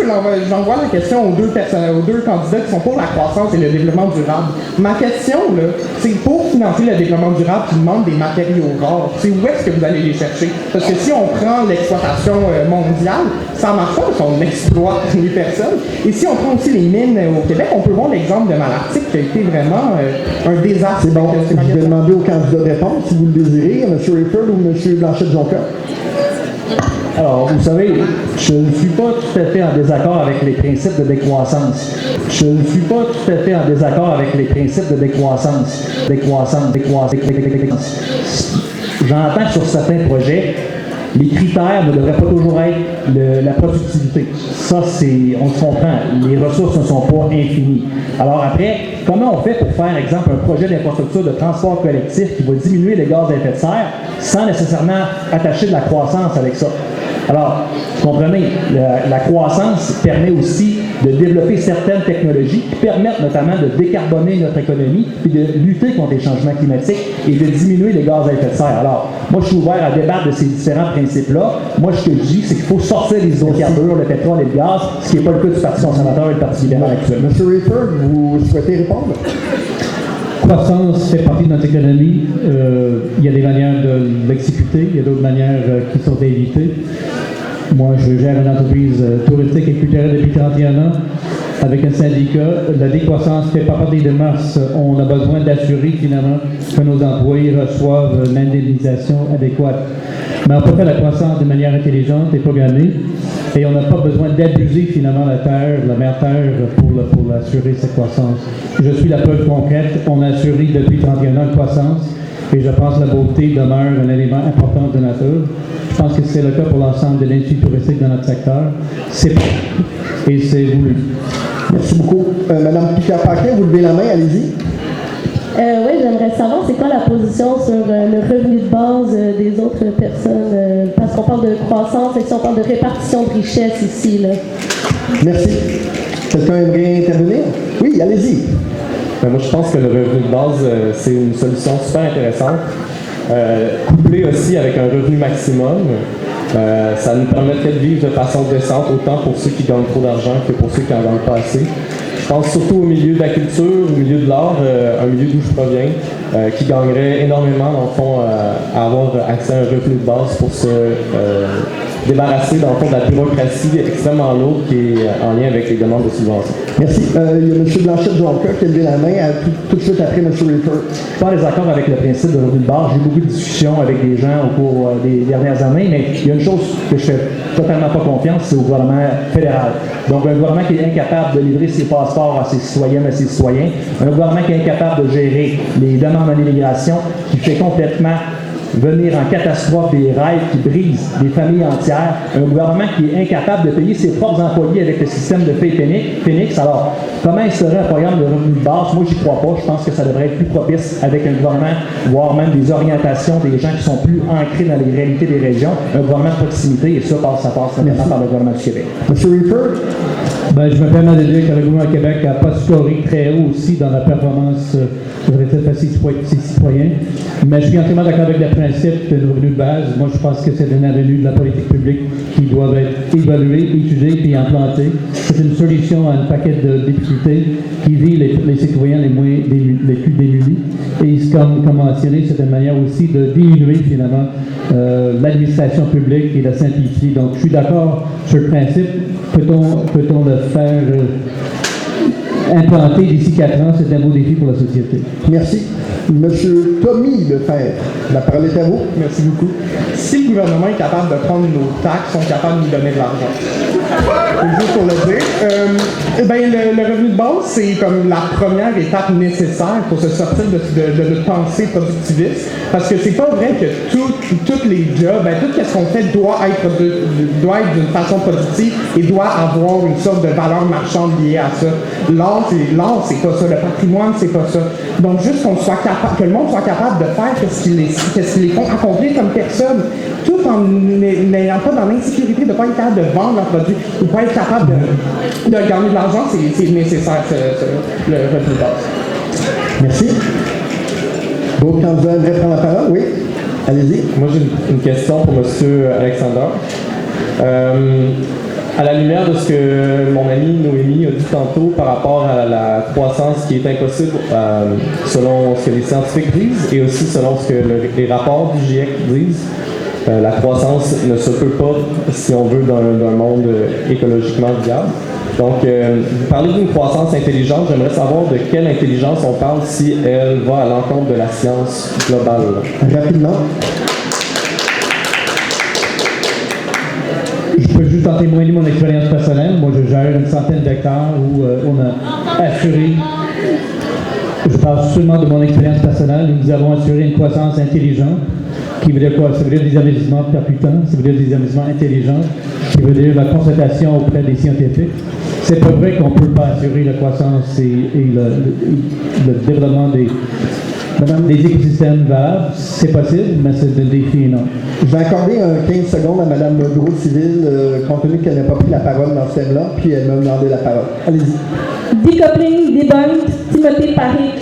j'envoie la question aux deux candidats qui sont pour la croissance et le développement durable. Ma question, là, c'est pour financer le développement durable qui demande des matériaux rares. C'est où est-ce que vous allez les chercher? Parce que si on prend l'exploitation mondiale, ça marche pas parce qu'on exploite les personnes. Et si on prend aussi les mines au Québec, on peut voir l'exemple de Malartic qui a été vraiment un désastre. C'est bon. Je vais demander aux candidats de répondre si vous le désirez, M. Rayford ou M. Blanchet-Jonca. Alors, vous savez, je ne suis pas tout à fait en désaccord avec les principes de décroissance. Je ne suis pas tout à fait en désaccord avec les principes de décroissance. J'entends que sur certains projets, les critères ne devraient pas toujours être la productivité. Ça, on se comprend. Les ressources ne sont pas infinies. Alors après, comment on fait pour faire, exemple, un projet d'infrastructure de transport collectif qui va diminuer les gaz à effet de serre sans nécessairement attacher de la croissance avec ça? Alors, vous comprenez, la croissance permet aussi de développer certaines technologies qui permettent notamment de décarboner notre économie et de lutter contre les changements climatiques et de diminuer les gaz à effet de serre. Alors, moi, je suis ouvert à débattre de ces différents principes-là. Moi, ce que je dis, c'est qu'il faut sortir les hydrocarbures, le pétrole et le gaz, ce qui n'est pas le cas du Parti conservateur et du Parti libéral actuel. M. Rayford, vous souhaitez répondre? Croissance fait partie de notre économie. Il y a des manières de l'exécuter, il y a d'autres manières qui sont à éviter. Moi, je gère une entreprise touristique et culturelle depuis 31 ans avec un syndicat. La décroissance fait pas partie des masses. On a besoin d'assurer finalement que nos employés reçoivent l'indemnisation adéquate. Mais on peut faire la croissance de manière intelligente et programmée. Et on n'a pas besoin d'abuser finalement la terre, la mère terre, pour assurer cette croissance. Je suis la preuve concrète. On a assuré depuis 31 ans de croissance. Et je pense que la beauté demeure un élément important de nature. Je pense que c'est le cas pour l'ensemble de l'industrie touristique dans notre secteur. Et c'est voulu. Merci beaucoup. Madame Picard-Paquin, vous levez la main, allez-y. Oui, j'aimerais savoir c'est quoi la position sur le revenu de base des autres personnes, parce qu'on parle de croissance et si on parle de répartition de richesse ici. Là. Merci. Quelqu'un aimerait intervenir? Oui, allez-y. Moi, je pense que le revenu de base, c'est une solution super intéressante. Couplé aussi avec un revenu maximum, ça nous permettrait de vivre de façon décente, autant pour ceux qui gagnent trop d'argent que pour ceux qui n'en gagnent pas assez. Je pense surtout au milieu de la culture, au milieu de l'art, un milieu d'où je proviens, qui gagnerait énormément, dans le fond, à avoir accès à un revenu de base pour se débarrasser dans le fond de la bureaucratie extrêmement lourde qui est en lien avec les demandes de subventions. Merci. Il y a M. Blanchet-Jonca qui a levé la main tout de suite après M. Refer. Je suis pas en désaccord avec le principe de revenu de base. J'ai eu beaucoup de discussions avec des gens au cours des dernières années, mais il y a une chose que je fais totalement pas confiance, c'est au gouvernement fédéral. Donc, un gouvernement qui est incapable de livrer ses passeports à ses citoyennes et à ses citoyens, un gouvernement qui est incapable de gérer les demandes en immigration, qui fait complètement venir en catastrophe des rêves qui brisent des familles entières, un gouvernement qui est incapable de payer ses propres employés avec le système de paie Phoenix. Alors, comment instaurer un programme de revenu de base? Moi, j'y crois pas. Je pense que ça devrait être plus propice avec un gouvernement, voire même des orientations des gens qui sont plus ancrés dans les réalités des régions, un gouvernement de proximité, et ça passe notamment par le gouvernement du Québec. M. Refer? Ben, je me permets de dire que le gouvernement du Québec n'a pas scoré très haut aussi dans la performance de ses citoyens. Mais je suis entièrement d'accord avec le principe de revenu de base. Moi, je pense que c'est une avenue de la politique publique qui doit être évaluée, étudiée puis implantée. C'est une solution à un paquet de difficultés qui vit les citoyens les plus démunis. Et comme mentionné, c'est une manière aussi de diminuer finalement l'administration publique et la simplifier. Donc, je suis d'accord sur le principe. Peut-on le faire implanter d'ici 4 ans? C'est un beau défi pour la société. Merci. Monsieur Tommy Lefebvre, la parole est à vous. Merci beaucoup. Si le gouvernement est capable de prendre nos taxes, ils sont capables de nous donner de l'argent. Juste pour le dire. Le revenu de base, c'est comme la première étape nécessaire pour se sortir de notre pensée productiviste. Parce que c'est pas vrai que tous les jobs, tout ce qu'on fait doit être d'une façon productive et doit avoir une sorte de valeur marchande liée à ça. L'art, c'est pas ça. Le patrimoine, c'est pas ça. Donc, juste que le monde soit capable de faire ce qu'il les font accomplir comme personne, tout en n'ayant pas dans l'insécurité de ne pas être capable de vendre leurs produits ou pas être capable de gagner de l'argent, c'est nécessaire, le revenu de base. Merci. D'autres candidats aimeraient prendre la parole? Oui? Allez-y. Moi, j'ai une question pour M. Alexander. À la lumière de ce que mon amie Noémie a dit tantôt par rapport à la croissance qui est impossible selon ce que les scientifiques disent et aussi selon ce que les rapports du GIEC disent, la croissance ne se peut pas, si on veut, d'un monde écologiquement viable. Donc, vous parlez d'une croissance intelligente. J'aimerais savoir de quelle intelligence on parle si elle va à l'encontre de la science globale. Rapidement. Je peux juste en témoigner mon expérience personnelle. Moi, je gère une centaine d'hectares où on a assuré, je parle seulement de mon expérience personnelle, où nous avons assuré une croissance intelligente, qui veut dire quoi? Ça veut dire des investissements percutants, ça veut dire des investissements intelligents, qui veut dire la consultation auprès des scientifiques. C'est pas vrai qu'on ne peut pas assurer la croissance et le développement des écosystèmes valables. C'est possible, mais c'est un défi énorme. Je vais accorder 15 secondes à Mme Gros-Civil, compte tenu qu'elle n'a pas pris la parole dans ce thème-là, puis elle m'a demandé la parole. Allez-y. Decoupling, debunk, Timothée Parric.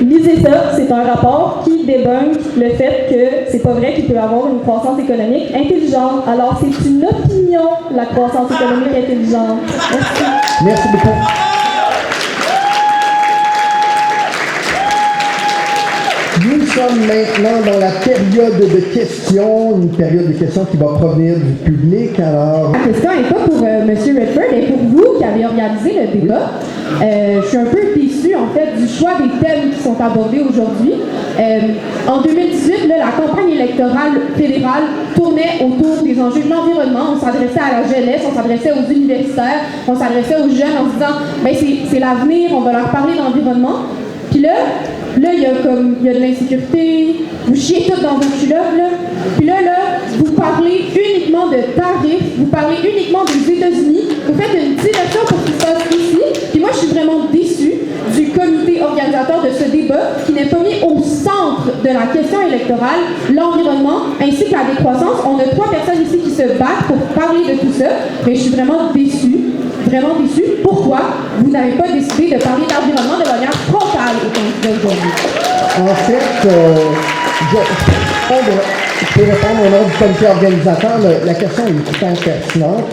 Lisez ça, c'est un rapport qui débunk le fait que c'est pas vrai qu'il peut y avoir une croissance économique intelligente. Alors, c'est une opinion, la croissance économique intelligente. Merci. Merci beaucoup. Nous sommes maintenant dans la période de questions, une période de questions qui va provenir du public. Alors, la question n'est pas pour M. Redford, mais pour vous qui avez organisé le débat. Je suis un peu déçue, en fait, du choix des thèmes qui sont abordés aujourd'hui. En 2018, la campagne électorale fédérale tournait autour des enjeux de l'environnement. On s'adressait à la jeunesse, on s'adressait aux universitaires, on s'adressait aux jeunes en se disant, c'est l'avenir, on va leur parler d'environnement. Puis là, il y a de l'insécurité, vous chiez tout dans vos culottes, là. Puis là, vous parlez uniquement de tarifs, vous parlez uniquement des États-Unis, vous faites une diversion pour ce qui se passe ici. Puis moi, je suis vraiment déçue du comité organisateur de ce débat qui n'est pas mis au centre de la question électorale l'environnement ainsi que la décroissance. On a 3 personnes ici qui se battent pour parler de tout ça, mais je suis vraiment déçue. Vraiment déçue. Pourquoi vous n'avez pas décidé de parler d'environnement de manière frontale au candidat aujourd'hui? En fait, Je peux répondre au nom du comité organisateur. La question est hyper pertinente.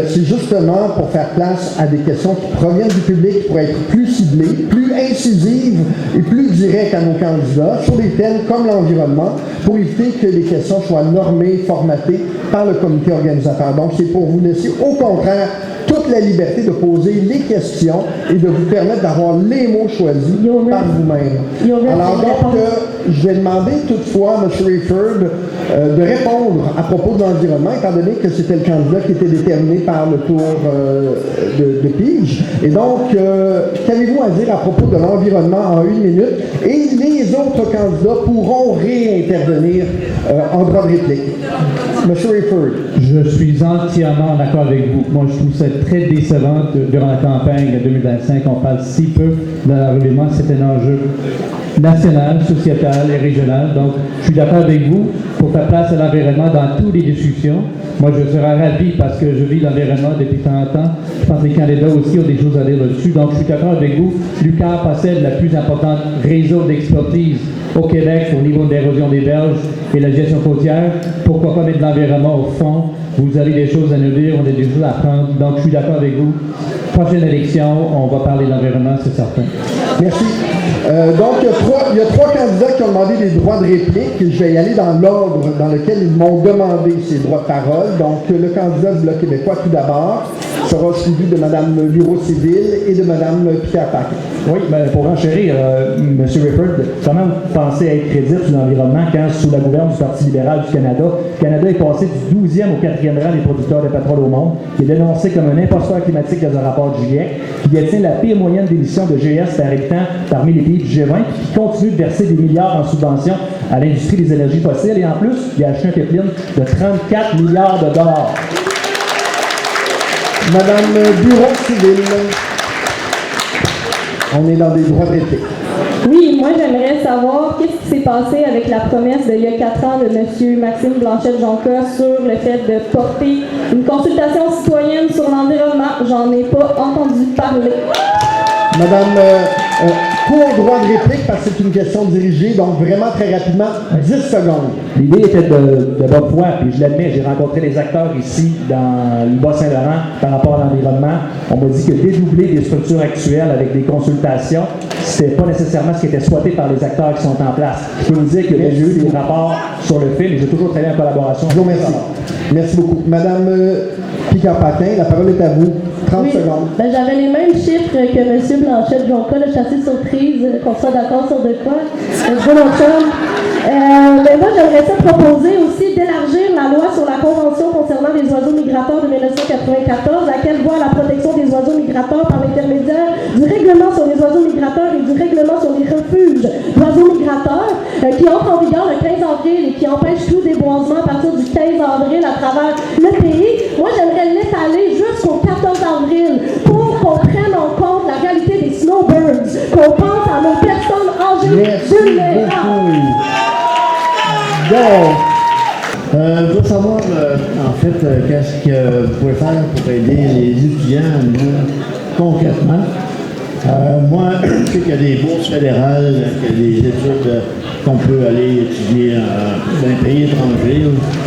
C'est justement pour faire place à des questions qui proviennent du public pour être plus ciblées, plus incisives et plus directes à nos candidats sur des thèmes comme l'environnement, pour éviter que les questions soient normées, formatées par le comité organisateur. Donc, c'est pour vous laisser, au contraire, toute la liberté de poser les questions et de vous permettre d'avoir les mots choisis par vous-même. Alors donc, je vais demander toutefois à M. Rayford de répondre à propos de l'environnement, étant donné que c'était le candidat qui était déterminé par le tour de pige. Et donc, qu'avez-vous à dire à propos de l'environnement en 1 minute? Et les autres candidats pourront réintervenir en droit de réplique. M. Rayford. Je suis entièrement d'accord avec vous. Moi, je trouve ça très décevant que durant la campagne 2025, on parle si peu de l'environnement. C'est un enjeu national, sociétal et régional. Donc, je suis d'accord avec vous pour faire place à l'environnement dans toutes les discussions. Moi, je serais ravi parce que je vis l'environnement depuis tant de temps. Je pense que les candidats aussi ont des choses à dire là-dessus. Donc, je suis d'accord avec vous. L'UQAR possède la plus importante réseau d'expertise au Québec au niveau de l'érosion des berges et la gestion côtière. Pourquoi pas mettre l'environnement au fond? Vous avez des choses à nous dire, on a des choses à apprendre. Donc, je suis d'accord avec vous. Prochaine élection, on va parler de l'environnement, c'est certain. Merci. Donc, il y a trois candidats qui ont demandé des droits de réplique. Je vais y aller dans l'ordre dans lequel ils m'ont demandé ces droits de parole. Donc, le candidat du Bloc québécois, tout d'abord, sera suivi de Mme Bureau-Civil et de Mme Pierre Paquin. Oui, bien, pour enchérir, M. Rayford, comment vous pensez être crédible sur l'environnement quand, sous la gouverne du Parti libéral du Canada, le Canada est passé du 12e au 4e rang des producteurs de pétrole au monde, qui est dénoncé comme un imposteur climatique dans un rapport du GIEC, qui détient la pire moyenne d'émissions de GES par habitant parmi les pays du G20, qui continue de verser des milliards en subventions à l'industrie des énergies fossiles, et en plus, il a acheté un pipeline de 34 milliards de dollars. Madame Bureau-Civil, on est dans des droits de réplique. Oui, moi j'aimerais savoir qu'est-ce qui s'est passé avec la promesse d'il y a 4 ans de M. Maxime Blanchet-Jonca sur le fait de porter une consultation citoyenne sur l'environnement. J'en ai pas entendu parler. Madame, pour droit de réplique, parce que c'est une question dirigée, donc vraiment très rapidement, 10 secondes. L'idée était de bonne foi, puis je l'admets, j'ai rencontré les acteurs ici dans le Bas-Saint-Laurent par rapport à l'environnement. On m'a dit que dédoubler des structures actuelles avec des consultations, c'était pas nécessairement ce qui était souhaité par les acteurs qui sont en place. Je peux vous dire que j'ai eu des rapports sur le film et j'ai toujours travaillé en collaboration. Je vous remercie. Merci beaucoup. Madame Picard-Paquin, la parole est à vous. 30 secondes. Ben, j'avais les mêmes chiffres que M. Blanchet-Jonca, le chassé surprise, qu'on soit d'accord sur de quoi. Mais moi, j'aimerais ça proposer aussi d'élargir la loi sur la Convention concernant les oiseaux migrateurs de 1994, laquelle voit la protection des oiseaux migrateurs par l'intermédiaire du règlement sur les oiseaux migrateurs et du règlement sur les refuges d'oiseaux migrateurs, qui entre en vigueur le 15 avril et qui empêche tout déboisement à partir du 15 avril à travers le pays. Moi, j'aimerais l'étaler jusqu'au 14 avril pour qu'on prenne en compte la réalité des snowbirds, qu'on pense à nos personnes âgées vulnérables. Donc, je veux savoir, en fait, qu'est-ce que vous pouvez faire pour aider les étudiants, concrètement. Moi, je sais qu'il y a des bourses fédérales, qu'il y a des études qu'on peut aller étudier dans un pays étranger,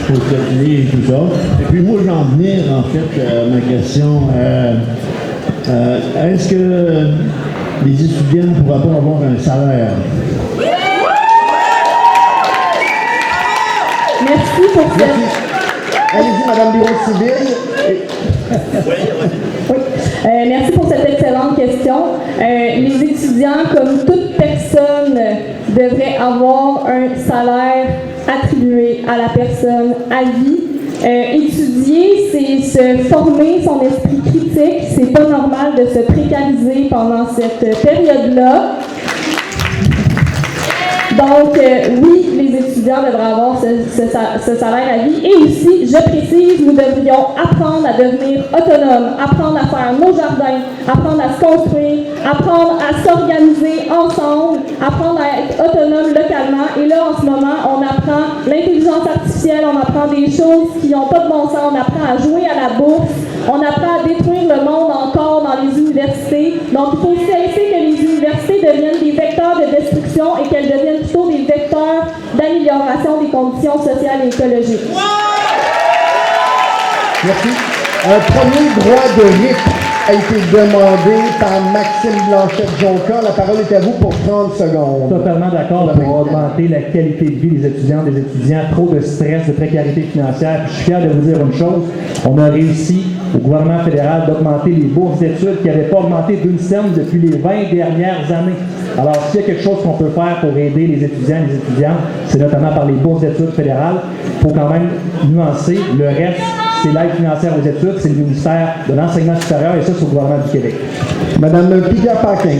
aux États-Unis et tout ça. Et puis moi, j'en venir, en fait, ma question, est-ce que les étudiants ne pourraient pas avoir un salaire? Merci pour ça. Allez-y, Madame Bureau-Civil. Oui. Merci pour cette excellente question. Les étudiants, comme toute personne, devraient avoir un salaire attribué à la personne à vie. Étudier, c'est se former son esprit critique. C'est pas normal de se précariser pendant cette période-là. Donc, oui, les étudiants devraient avoir ce salaire à vie. Et aussi, je précise, nous devrions apprendre à devenir autonomes, apprendre à faire nos jardins, apprendre à se construire, apprendre à s'organiser ensemble, apprendre à être autonomes localement. Et là, en ce moment, on apprend l'intelligence artificielle, on apprend des choses qui n'ont pas de bon sens, on apprend à jouer à la bourse, on apprend à détruire le monde encore dans les universités. Donc, il faut cesser que les universités deviennent des vecteurs de destruction solutions et qu'elles deviennent plutôt des vecteurs d'amélioration des conditions sociales et écologiques. Merci. Un premier droit de RIP a été demandé par Maxime Blanchette-Jonca. La parole est à vous pour 30 secondes. Totalement d'accord pour augmenter la qualité de vie des étudiants. Trop de stress, de précarité financière. Puis je suis fier de vous dire une chose. On a réussi au gouvernement fédéral d'augmenter les bourses d'études qui n'avaient pas augmenté d'une scène depuis les 20 dernières années. Alors, s'il y a quelque chose qu'on peut faire pour aider les étudiants et les étudiantes, c'est notamment par les bourses d'études fédérales. Il faut quand même nuancer. Le reste, c'est l'aide financière aux études, c'est le ministère de l'Enseignement supérieur et ça, c'est au gouvernement du Québec. Madame Piguet-Paquin.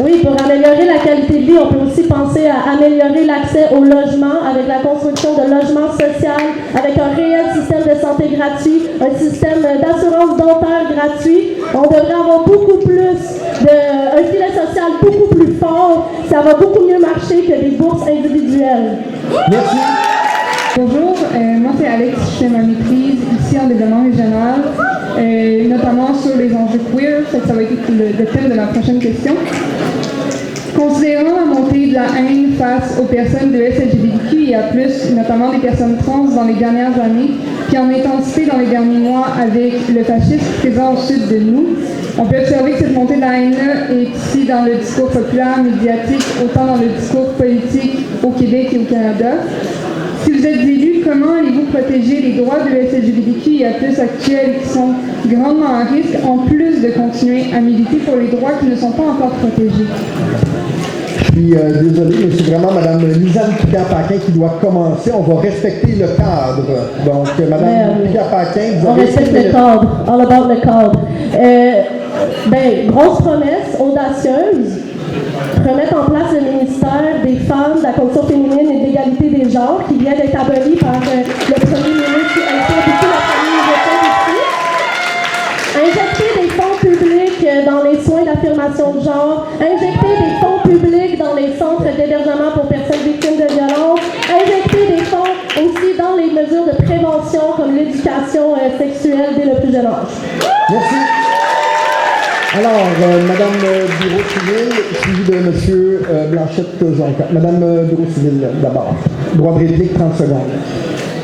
Oui, pour améliorer la qualité de vie, on peut aussi penser à améliorer l'accès au logement avec la construction de logements sociaux, avec un réel système de santé gratuit, un système d'assurance dentaire gratuit. On devrait avoir beaucoup plus un filet social beaucoup plus fort. Ça va beaucoup mieux marcher que des bourses individuelles. Merci. Bonjour, moi c'est Alex, je fais ma maîtrise ici en développement régional, notamment sur les enjeux queer, ça va être le thème de ma prochaine question. Considérant la montée de la haine face aux personnes de SLGBTQIA+, notamment des personnes trans dans les dernières années, puis en intensité dans les derniers mois avec le fascisme présent au sud de nous, on peut observer que cette montée de la haine-là est ici dans le discours populaire, médiatique, autant dans le discours politique au Québec et au Canada. Si vous êtes élu, comment allez-vous protéger les droits de l'SLGBTQIA+ actuels qui sont grandement à risque, en plus de continuer à militer pour les droits qui ne sont pas encore protégés? Je suis désolé, mais c'est vraiment Mme Lisanne Piguet-Paquin qui doit commencer. On va respecter le cadre. Donc, Mme Piguet-Paquin, vous on avez... respecte le cadre. All about le cadre. Grosse promesse, audacieuse. Remettre en place le ministère des femmes, de la condition féminine et de l'égalité des genres, qui vient d'être aboli par le premier ministre qui inclut beaucoup la féminisation ici. Injecter des fonds publics dans les soins d'affirmation de genre, injecter des fonds publics dans les centres d'hébergement pour personnes victimes de violences, injecter des fonds aussi dans les mesures de prévention comme l'éducation sexuelle dès le plus jeune âge. Merci. Alors, Madame Bureau-Civil, suivi de Monsieur Blanchette-Jonca. Madame Bureau-Civil, d'abord. Droit de réplique, 30 secondes.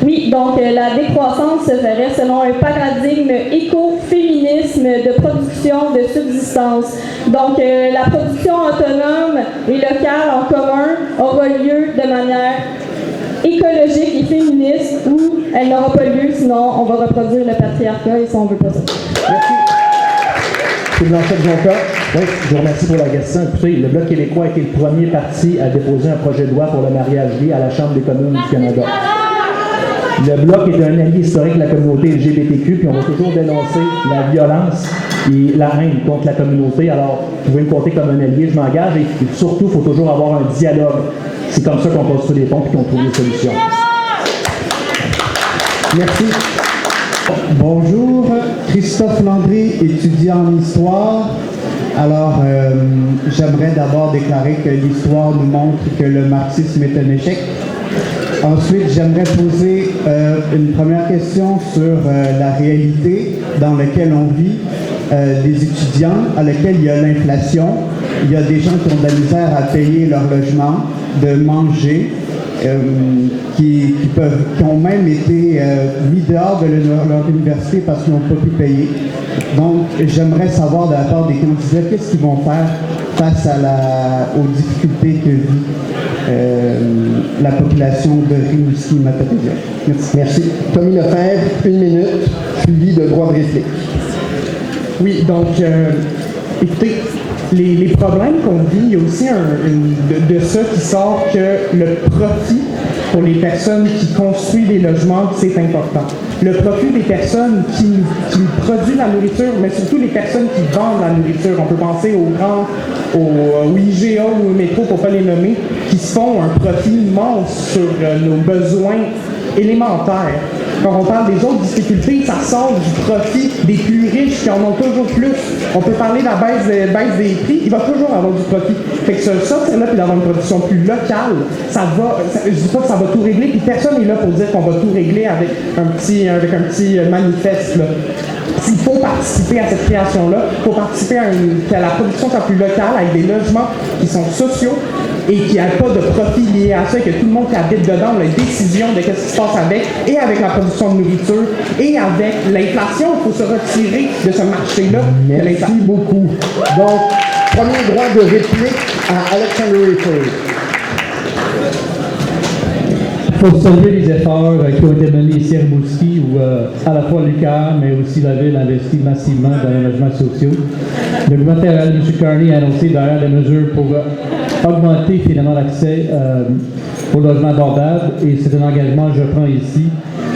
Oui, donc la décroissance se ferait selon un paradigme écoféminisme de production de subsistance. Donc, la production autonome et locale en commun aura lieu de manière écologique et féministe ou elle n'aura pas lieu, sinon on va reproduire le patriarcat et ça, on ne veut pas ça. Merci. M. Blanchette-Jonca. Oui, je vous remercie pour la question. Écoutez, le Bloc québécois a été le premier parti à déposer un projet de loi pour le mariage gay à la Chambre des communes du Canada. Le Bloc est un allié historique de la communauté LGBTQ, puis on va toujours dénoncer la violence et la haine contre la communauté. Alors, vous pouvez me compter comme un allié, je m'engage, et surtout, il faut toujours avoir un dialogue. C'est comme ça qu'on construit des ponts et qu'on trouve des solutions. Merci. Bonjour, Christophe Landry, étudiant en histoire. Alors, j'aimerais d'abord déclarer que l'histoire nous montre que le marxisme est un échec. Ensuite, j'aimerais poser une première question sur la réalité dans laquelle on vit, des étudiants, à laquelle il y a l'inflation. Il y a des gens qui ont de la misère à payer leur logement, de manger, qui ont même été mis dehors de leur université parce qu'ils n'ont pas pu payer. Donc, j'aimerais savoir de la part des candidats, qu'est-ce qu'ils vont faire face aux difficultés que vit la population de Rimouski-Matapédia. Merci. Merci. Tommy Lefebvre, 1 minute, suivi de droit de réplique. Oui, donc, écoutez, les problèmes qu'on vit, il y a aussi de ça qui sort que le profit pour les personnes qui construisent des logements, c'est important. Le profit des personnes qui produisent la nourriture, mais surtout les personnes qui vendent la nourriture. On peut penser aux IGA ou au métro, pour ne pas les nommer, qui se font un profit immense sur nos besoins élémentaires. Quand on parle des autres difficultés, ça sort du profit des plus riches qui en ont toujours plus. On peut parler de la baisse des prix, il va toujours avoir du profit. Fait que ce sortir-là puis d'avoir une production plus locale, je dis pas que ça va tout régler, puis personne n'est là pour dire qu'on va tout régler avec un petit manifeste, là. s'il faut participer à cette création-là, il faut participer à la production soit plus locale, avec des logements qui sont sociaux et qui n'ont pas de profit lié à ça, et que tout le monde qui habite dedans a la décision de ce qui se passe avec, et avec la production de nourriture, et avec l'inflation. Il faut se retirer de ce marché-là. Merci beaucoup. Donc, premier droit de réplique à Alexander Rayford. Il faut saluer les efforts qui ont été menés ici à Rimouski, où à la fois l'UQAM, mais aussi la Ville investit massivement dans les logements sociaux. Le gouvernement fédéral, M. Carney, a annoncé d'ailleurs des mesures pour augmenter finalement l'accès aux logements abordables, et c'est un engagement que je prends ici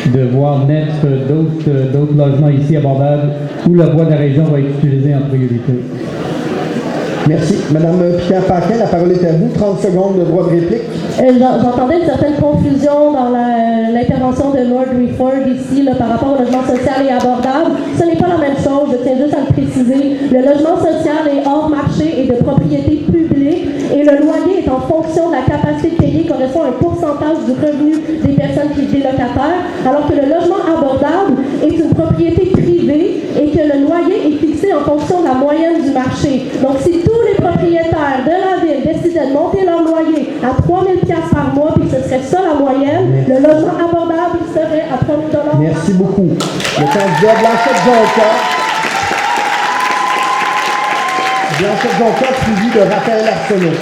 de voir naître d'autres logements ici abordables où la voie de la région va être utilisée en priorité. Merci. Madame Pierre Paquin, la parole est à vous. 30 secondes de droit de réplique. J'entendais une certaine confusion dans l'intervention de Lord Rayford ici par rapport au logement social et abordable. Ce n'est pas la même chose, je tiens juste à le préciser. Le logement social est hors marché et de propriété publique, et le loyer est en fonction de la capacité de payer, correspond à un pourcentage du revenu des personnes qui sont locataires, alors que le logement abordable est une propriété privée et que le loyer est fixé en fonction de la moyenne du marché. Donc si tous les propriétaires de la ville décidaient de monter leur loyer à 3 000 $ par mois, puis que ce serait ça la moyenne, le logement abordable serait à 3 000 $. Merci beaucoup. Le candidat Blanchette Jonca, suivi de Raphaël Arsenault.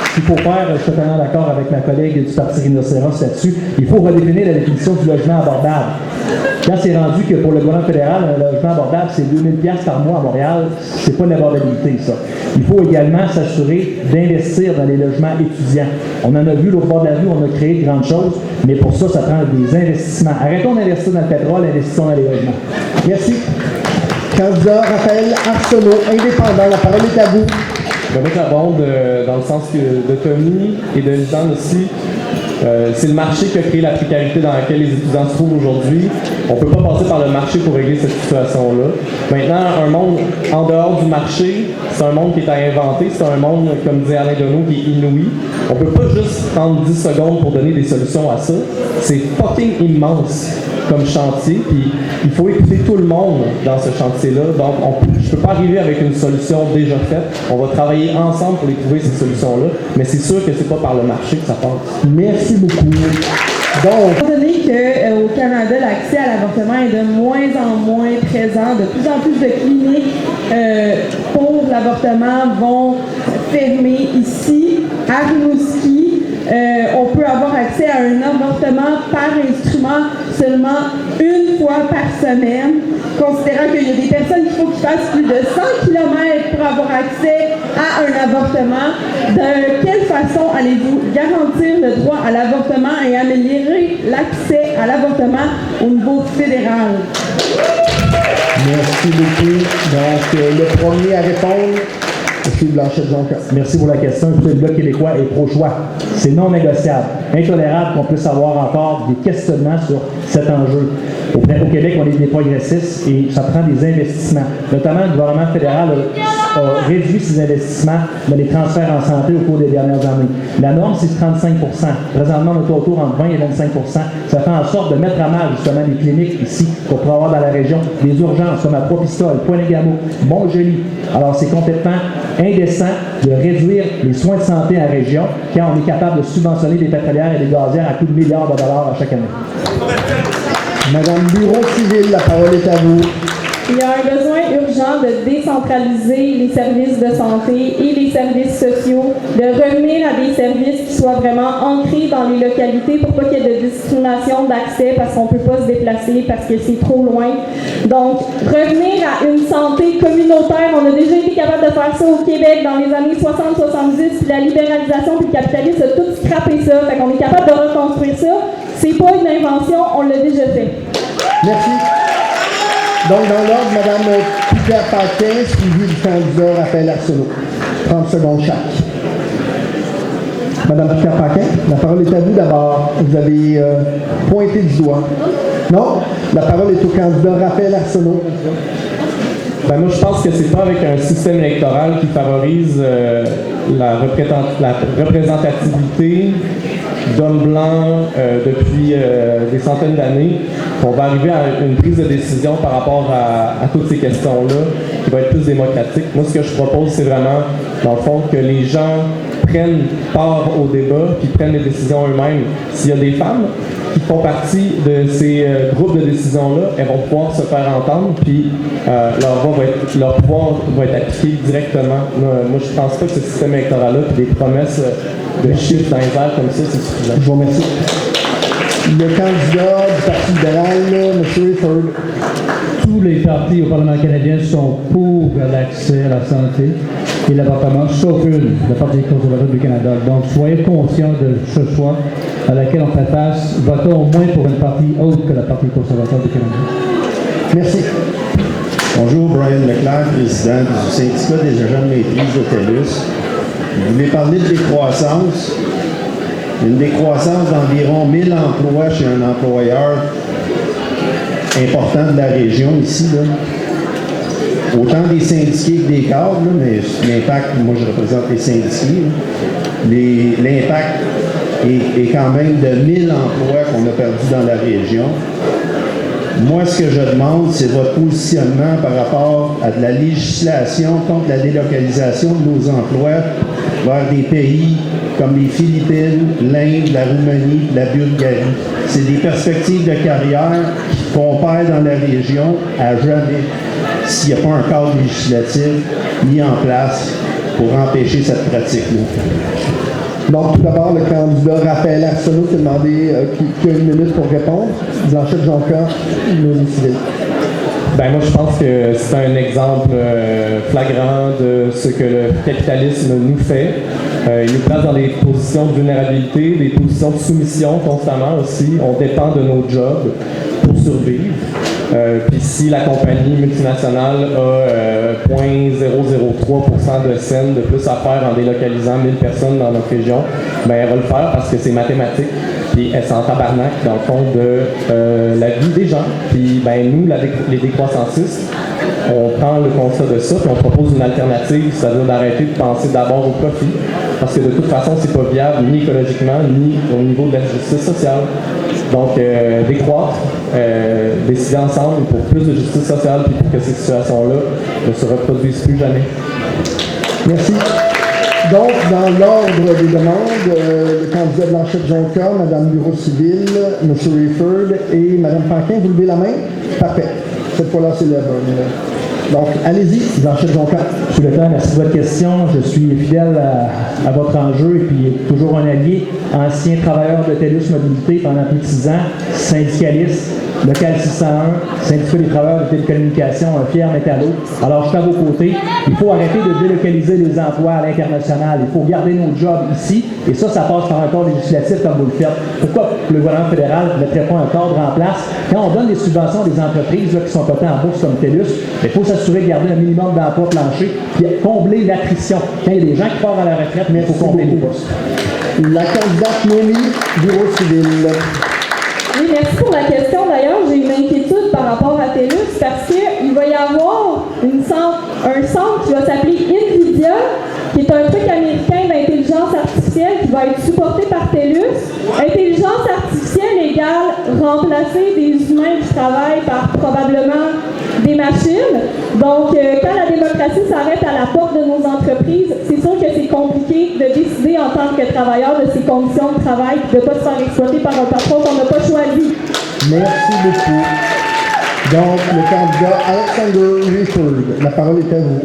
Ce qu'il faut faire, je suis totalement d'accord avec ma collègue du Parti Rhinocéros là-dessus, il faut redéfinir la définition du logement abordable. Quand c'est rendu que pour le gouvernement fédéral, un logement abordable, c'est 2 000 $ par mois à Montréal, c'est pas de l'abordabilité, ça. Il faut également s'assurer d'investir dans les logements étudiants. On en a vu l'autre bord de la rue, on a créé de grandes choses, mais pour ça, ça prend des investissements. Arrêtons d'investir dans le pétrole, investissons dans les logements. Merci. Candidat Raphaël Arsenault, indépendant, la parole est à vous. Je vais mettre la bande dans le sens de Tommy et de Lisanne aussi. C'est le marché qui a créé la précarité dans laquelle les étudiants se trouvent aujourd'hui. On ne peut pas passer par le marché pour régler cette situation-là. Maintenant, un monde en dehors du marché, c'est un monde qui est à inventer. C'est un monde, comme disait Alain Deneau, qui est inouï. On ne peut pas juste prendre 10 secondes pour donner des solutions à ça. C'est fucking immense comme chantier, puis il faut écouter tout le monde dans ce chantier-là. Donc, je ne peux pas arriver avec une solution déjà faite. On va travailler ensemble pour les trouver, ces solutions-là, mais c'est sûr que c'est pas par le marché que ça passe. Merci beaucoup. Donc, étant donné qu'au Canada, l'accès à l'avortement est de moins en moins présent, de plus en plus de cliniques pour l'avortement vont fermer ici, à Rimouski. On peut avoir accès à un avortement par instrument seulement une fois par semaine, considérant qu'il y a des personnes qu'il faut qu'ils fassent plus de 100 km pour avoir accès à un avortement. De quelle façon allez-vous garantir le droit à l'avortement et améliorer l'accès à l'avortement au niveau fédéral? merci beaucoup. Donc, le premier à répondre, M. Blanchette-Jonca. Merci pour la question. Le Bloc québécois est pro-choix. C'est non négociable. Intolérable qu'on puisse avoir encore des questionnements sur cet enjeu. Au Québec, on est des progressistes et ça prend des investissements. Notamment, le gouvernement fédéral a réduit ses investissements dans les transferts en santé au cours des dernières années. La norme, c'est 35 %. Présentement, on est autour entre 20 et 25 %. Ça fait en sorte de mettre à mal justement les cliniques ici qu'on pourrait avoir dans la région, des urgences comme à Trois-Pistoles, Pointe-les-Gameaux, Montjoli. Alors, c'est complètement indécent de réduire les soins de santé en région quand on est capable de subventionner des pétrolières et des gazières à coups de milliards de dollars à chaque année. Madame Bureau civil, la parole est à vous. Il y a un besoin urgent de décentraliser les services de santé et les services sociaux, de revenir à des services qui soient vraiment ancrés dans les localités pour pas qu'il y ait de discrimination d'accès parce qu'on ne peut pas se déplacer, parce que c'est trop loin. Donc, revenir à une santé communautaire, on a déjà été capable de faire ça au Québec dans les années 60-70, puis la libéralisation puis le capitalisme a tout scrappé ça, fait qu'on est capable de reconstruire ça. C'est pas une invention, on l'a déjà fait. Merci. Donc, dans l'ordre, Mme Pierre Paquin, suivi du candidat Raphaël Arsenault. 30 secondes chaque. Mme Pierre Paquin, la parole est à vous d'abord. Vous avez pointé du doigt. Non? La parole est au candidat Raphaël Arsenault. Ben moi, je pense que c'est pas avec un système électoral qui favorise la représentativité d'hommes blancs depuis des centaines d'années, on va arriver à une prise de décision par rapport à toutes ces questions-là qui va être plus démocratique. Moi, ce que je propose, c'est vraiment, dans le fond, que les gens prennent part au débat puis prennent les décisions eux-mêmes. S'il y a des femmes qui font partie de ces groupes de décision-là, elles vont pouvoir se faire entendre, puis leur pouvoir va être appliqué directement. Moi, je ne pense pas que ce système électoral-là, puis des promesses de chiffres dans les airs comme ça, c'est suffisant. Je vous remercie. Le candidat du Parti libéral, M. Rifford. Tous les partis au Parlement canadien sont pour l'accès à la santé et l'avortement, sauf une, le Parti conservateur du Canada. Donc, soyez conscients de ce choix à laquelle on fait face. Votons au moins pour une partie autre que le Parti conservateur du Canada. Merci. Bonjour, Brian Leclerc, président du syndicat des agents de maîtrise de TELUS. Je voulais parler de décroissance. Une décroissance d'environ 1000 emplois chez un employeur important de la région ici, là. Autant des syndiqués que des cadres, là, mais l'impact, moi je représente les syndiqués, l'impact est quand même de 1000 emplois qu'on a perdus dans la région. Moi, ce que je demande, c'est votre positionnement par rapport à de la législation contre la délocalisation de nos emplois vers des pays comme les Philippines, l'Inde, la Roumanie, la Bulgarie. C'est des perspectives de carrière qu'on perd dans la région à jamais s'il n'y a pas un cadre législatif mis en place pour empêcher cette pratique-là. Donc, tout d'abord, le candidat Raphaël Arsenault qui a demandé qui a une minute pour répondre. Blanchette Jonca, nous civil. Ben moi, je pense que c'est un exemple flagrant de ce que le capitalisme nous fait. Il nous place dans des positions de vulnérabilité, des positions de soumission constamment aussi. On dépend de nos jobs pour survivre. Puis si la compagnie multinationale a 0,003% de scène de plus à faire en délocalisant 1000 personnes dans notre région, ben elle va le faire parce que c'est mathématique. Puis elle s'en tabarnak dans le fond de la vie des gens. Puis ben nous, les décroissancistes, on prend le constat de ça, puis on propose une alternative, c'est-à-dire d'arrêter de penser d'abord au profit, parce que de toute façon, c'est pas viable ni écologiquement, ni au niveau de la justice sociale. Donc, décroître, décider ensemble pour plus de justice sociale, puis pour que ces situations-là ne se reproduisent plus jamais. Merci. Donc, dans l'ordre des demandes, le candidat Blanchette Jonca, Mme Bureau civil, M. Rifford et Mme Panquin, vous levez la main? Parfait. Cette fois-là, c'est le bon. Donc, allez-y, Blanchette Jonca. Monsieur Leclerc, merci de votre question. Je suis fidèle à votre enjeu et puis toujours un allié, ancien travailleur de TELUS Mobilité pendant plus de 6 ans, syndicaliste, local 601, syndicat des travailleurs de télécommunications, un fier métallo. Alors, je suis à vos côtés. Il faut arrêter de délocaliser les emplois à l'international. Il faut garder nos jobs ici. Et ça passe par un cadre législatif comme vous le faites. Pourquoi le gouvernement fédéral ne mettrait pas un cadre en place? Quand on donne des subventions à des entreprises là, qui sont cotées en bourse comme TELUS, il faut s'assurer de garder un minimum d'emplois planchers puis combler l'attrition. Quand il y a des gens qui partent à la retraite, mais il faut combler les postes. La candidate Noémie, Bureau civil. Oui, merci pour la question. D'ailleurs, j'ai une inquiétude par rapport à TELUS parce qu'il va y avoir un centre qui va s'appeler NVIDIA, qui est un truc américain d'intelligence artificielle qui va être supporté par TELUS. Intelligence artificielle égale remplacer des humains qui travaillent par probablement des machines. Donc, quand la démocratie s'arrête à la porte de nos entreprises, c'est sûr que c'est compliqué de décider en tant que travailleur de ses conditions de travail et de ne pas se faire exploiter par un patron qu'on n'a pas choisi. Merci beaucoup. Donc, le candidat Alexander Rifford, la parole est à vous.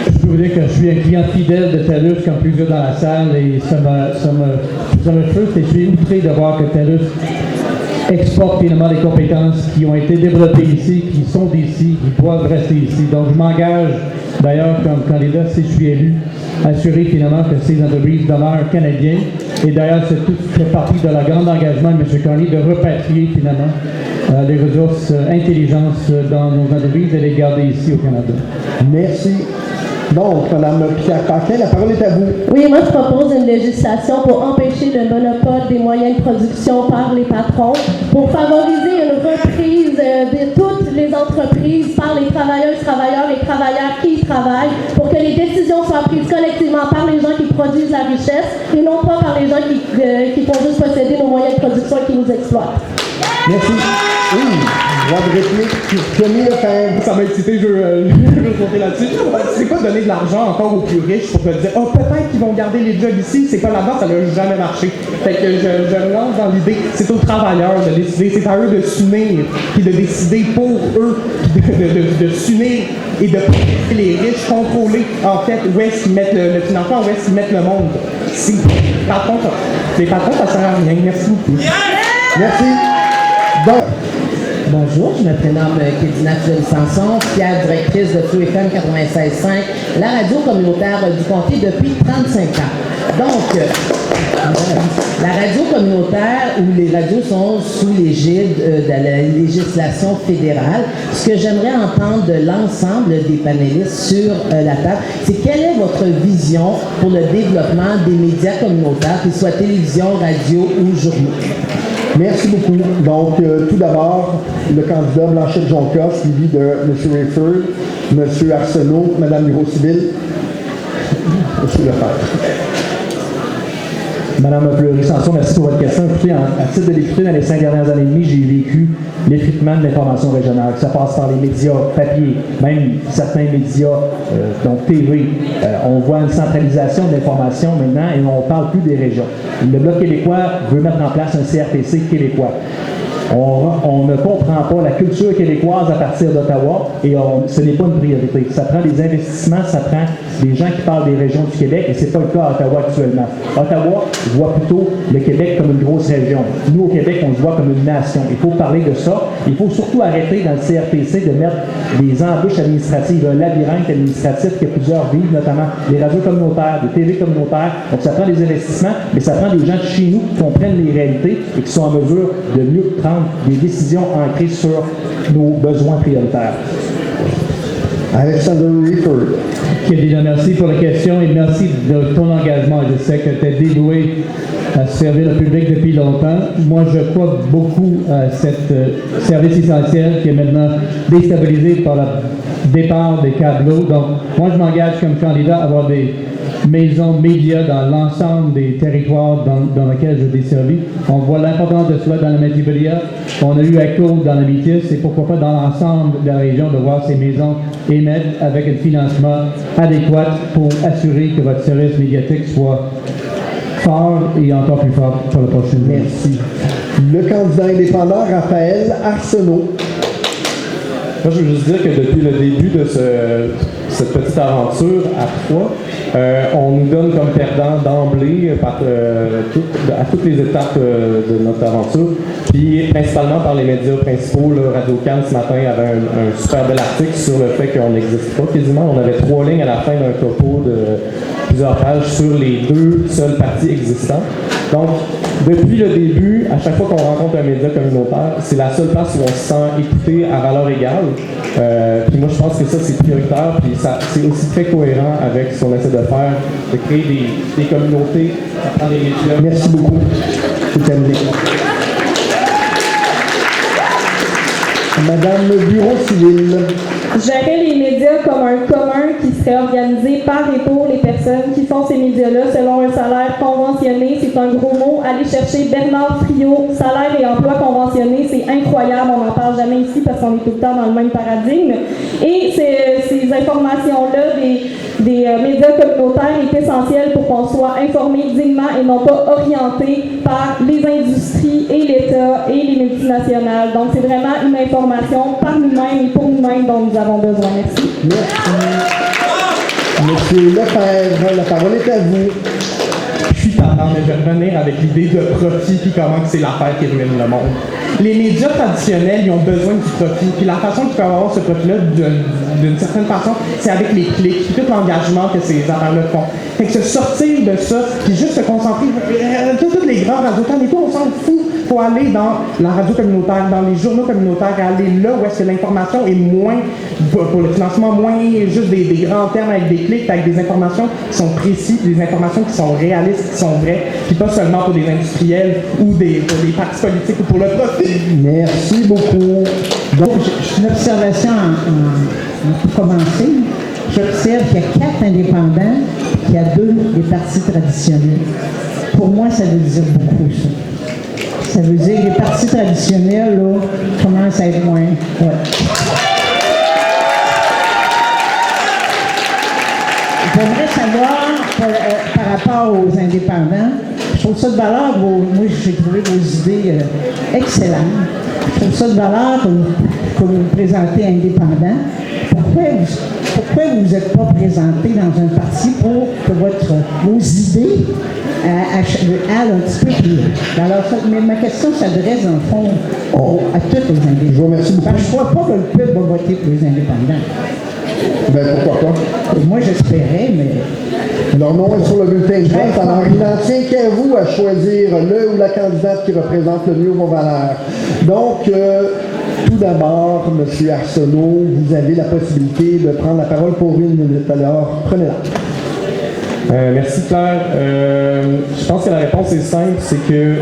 Je peux vous dire que je suis un client fidèle de TELUS, comme plusieurs dans la salle, et ça me frustre et je suis outré de voir que TELUS exporte finalement des compétences qui ont été développées ici, qui sont d'ici, qui doivent rester ici. Donc je m'engage d'ailleurs comme candidat, si je suis élu, à assurer finalement que ces entreprises demeurent canadiennes. Et d'ailleurs, c'est tout fait partie de la grande engagement de M. Carney de repatrier finalement les ressources intelligence dans nos entreprises et les garder ici au Canada. Merci. Donc, Mme Pierre Paquin, la parole est à vous. Oui, moi je propose une législation pour empêcher le monopole des moyens de production par les patrons, pour favoriser une reprise de toutes les entreprises par les travailleurs qui y travaillent, pour que les décisions soient prises collectivement par les gens qui produisent la richesse et non pas par les gens qui font juste posséder nos moyens de production et qui nous exploitent. Merci. Oui, droit de réplique, Tommy Lefebvre. Ça m'a excité, je veux compter là-dessus. C'est quoi donner de l'argent encore aux plus riches pour te dire, oh, peut-être qu'ils vont garder les jobs ici, c'est pas là-dedans, ça n'a jamais marché. Fait que je me lance dans l'idée, c'est aux travailleurs de décider, c'est à eux de s'unir, puis de décider pour eux, puis de s'unir et de les riches contrôler, en fait, où est-ce qu'ils mettent le financement, où est-ce qu'ils mettent le monde. Les patrons, ça sert à rien. Merci beaucoup. Merci. Bon. Bonjour, je me prénomme Kédina Sanson, fière directrice de Feu FM 96.5, la radio communautaire du comté depuis 35 ans. Donc, la radio communautaire, où les radios sont sous l'égide de la législation fédérale, ce que j'aimerais entendre de l'ensemble des panélistes sur la table, c'est quelle est votre vision pour le développement des médias communautaires, qu'ils soient télévision, radio ou journaux? Merci beaucoup. Donc, tout d'abord, le candidat Blanchette-Jonca, suivi de M. Rayford, M. Arsenault, Mme Bureau-Civil, M. Lefebvre. Madame Fleury-Sanson, merci pour votre question. Écoutez, à titre de député, dans les 5 dernières années et demie, j'ai vécu l'effritement de l'information régionale. Ça passe par les médias papier, même certains médias, donc TV. On voit une centralisation de l'information maintenant et on ne parle plus des régions. Le Bloc québécois veut mettre en place un CRTC québécois. On ne comprend pas la culture québécoise à partir d'Ottawa et ce n'est pas une priorité. Ça prend des investissements, ça prend des gens qui parlent des régions du Québec et ce n'est pas le cas à Ottawa actuellement. Ottawa voit plutôt le Québec comme une grosse région. Nous, au Québec, on se voit comme une nation. Il faut parler de ça. Il faut surtout arrêter dans le CRTC de mettre des embûches administratives, un labyrinthe administratif que plusieurs vivent, notamment les radios communautaires, des TV communautaires. Donc, ça prend des investissements, mais ça prend des gens de chez nous qui comprennent les réalités et qui sont en mesure de mieux prendre des décisions ancrées sur nos besoins prioritaires. Alexander Rayford. Kédina, merci pour la question et merci de ton engagement. Je sais que tu es dévoué à servir le public depuis longtemps. Moi, je crois beaucoup à ce service essentiel qui est maintenant déstabilisé par le départ des câbleaux. Donc, moi, je m'engage comme candidat à avoir des maisons médias dans l'ensemble des territoires dans lesquels je desservis. On voit l'importance de cela dans la Matibéria. On a eu ECHO dans la Métis et pourquoi pas dans l'ensemble de la région de voir ces maisons émettre avec un financement adéquat pour assurer que votre service médiatique soit fort et encore plus fort pour la prochaine. Merci. Le candidat indépendant Raphaël Arsenault. Moi, je veux juste dire que depuis le début de cette petite aventure à trois, on nous donne comme perdant d'emblée à toutes les étapes de notre aventure, puis principalement par les médias principaux. Radio-Can ce matin avait un super bel article sur le fait qu'on n'existe pas quasiment. On avait 3 lignes à la fin d'un topo de plusieurs pages sur les 2 seuls partis existants. Donc, depuis le début, à chaque fois qu'on rencontre un média communautaire, c'est la seule place où on se sent écouté à valeur égale. Puis moi, je pense que ça, c'est prioritaire, puis c'est aussi très cohérent avec ce qu'on essaie de faire, de créer des communautés dans les médias. Merci beaucoup. C'est terminé. Madame le Bureau-Civil. Gérer les médias comme un commun qui serait organisé par et pour les personnes qui font ces médias-là selon un salaire conventionné. C'est un gros mot. Aller chercher Bernard Friot, salaire et emploi conventionné, c'est incroyable. On n'en parle jamais ici parce qu'on est tout le temps dans le même paradigme. Et ces informations-là des médias communautaires est essentielle pour qu'on soit informé dignement et non pas orienté par les industries et l'État et les multinationales. Donc, c'est vraiment une information par nous-mêmes et pour nous-mêmes dont nous avons besoin. Merci. Merci. Monsieur Lefebvre, la parole est à vous. Je suis tendance de revenir avec l'idée de profit puis comment c'est l'affaire qui ruine le monde. Les médias traditionnels, ils ont besoin du profit. Puis la façon qu'ils peuvent avoir ce profit-là, d'une certaine façon, c'est avec les clics, puis tout l'engagement que ces affaires-là font. Fait que se sortir de ça, puis juste se concentrer, toutes les grands radios, et tout, on s'en fout. Faut faut aller dans la radio communautaire, dans les journaux communautaires, aller là où est-ce que l'information est moins, pour le financement, moins juste des grands termes avec des clics, avec des informations qui sont précises, des informations qui sont réalistes, qui sont vraies, puis pas seulement pour des industriels ou pour des partis politiques ou pour le profit. Merci beaucoup. Donc, une observation pour commencer. J'observe qu'il y a 4 indépendants, qu'il y a 2 des partis traditionnels. Pour moi, ça veut dire beaucoup, ça. Ça veut dire que les partis traditionnels, là, commencent à être moins. Ouais. J'aimerais savoir, par rapport aux indépendants, je trouve ça de valeur, moi j'ai trouvé vos idées excellentes. Je trouve ça de valeur que vous vous présentez indépendant. Pourquoi vous n'êtes pas présenté dans un parti pour que vos idées aillent un petit peu plus? Alors, mais ma question s'adresse, en fond, à tous les indépendants. Je vous remercie beaucoup. Parce que je ne crois pas que le peuple va voter pour les indépendants. Ben, pourquoi pas? Moi, j'espérais, mais... Leur nom est sur le bulletin de vote, alors il n'en tient qu'à vous à choisir le ou la candidate qui représente le mieux vos valeurs. Donc, tout d'abord, M. Arsenault, vous avez la possibilité de prendre la parole pour 1 minute. Alors, prenez-la. Merci Claire. Je pense que la réponse est simple, c'est que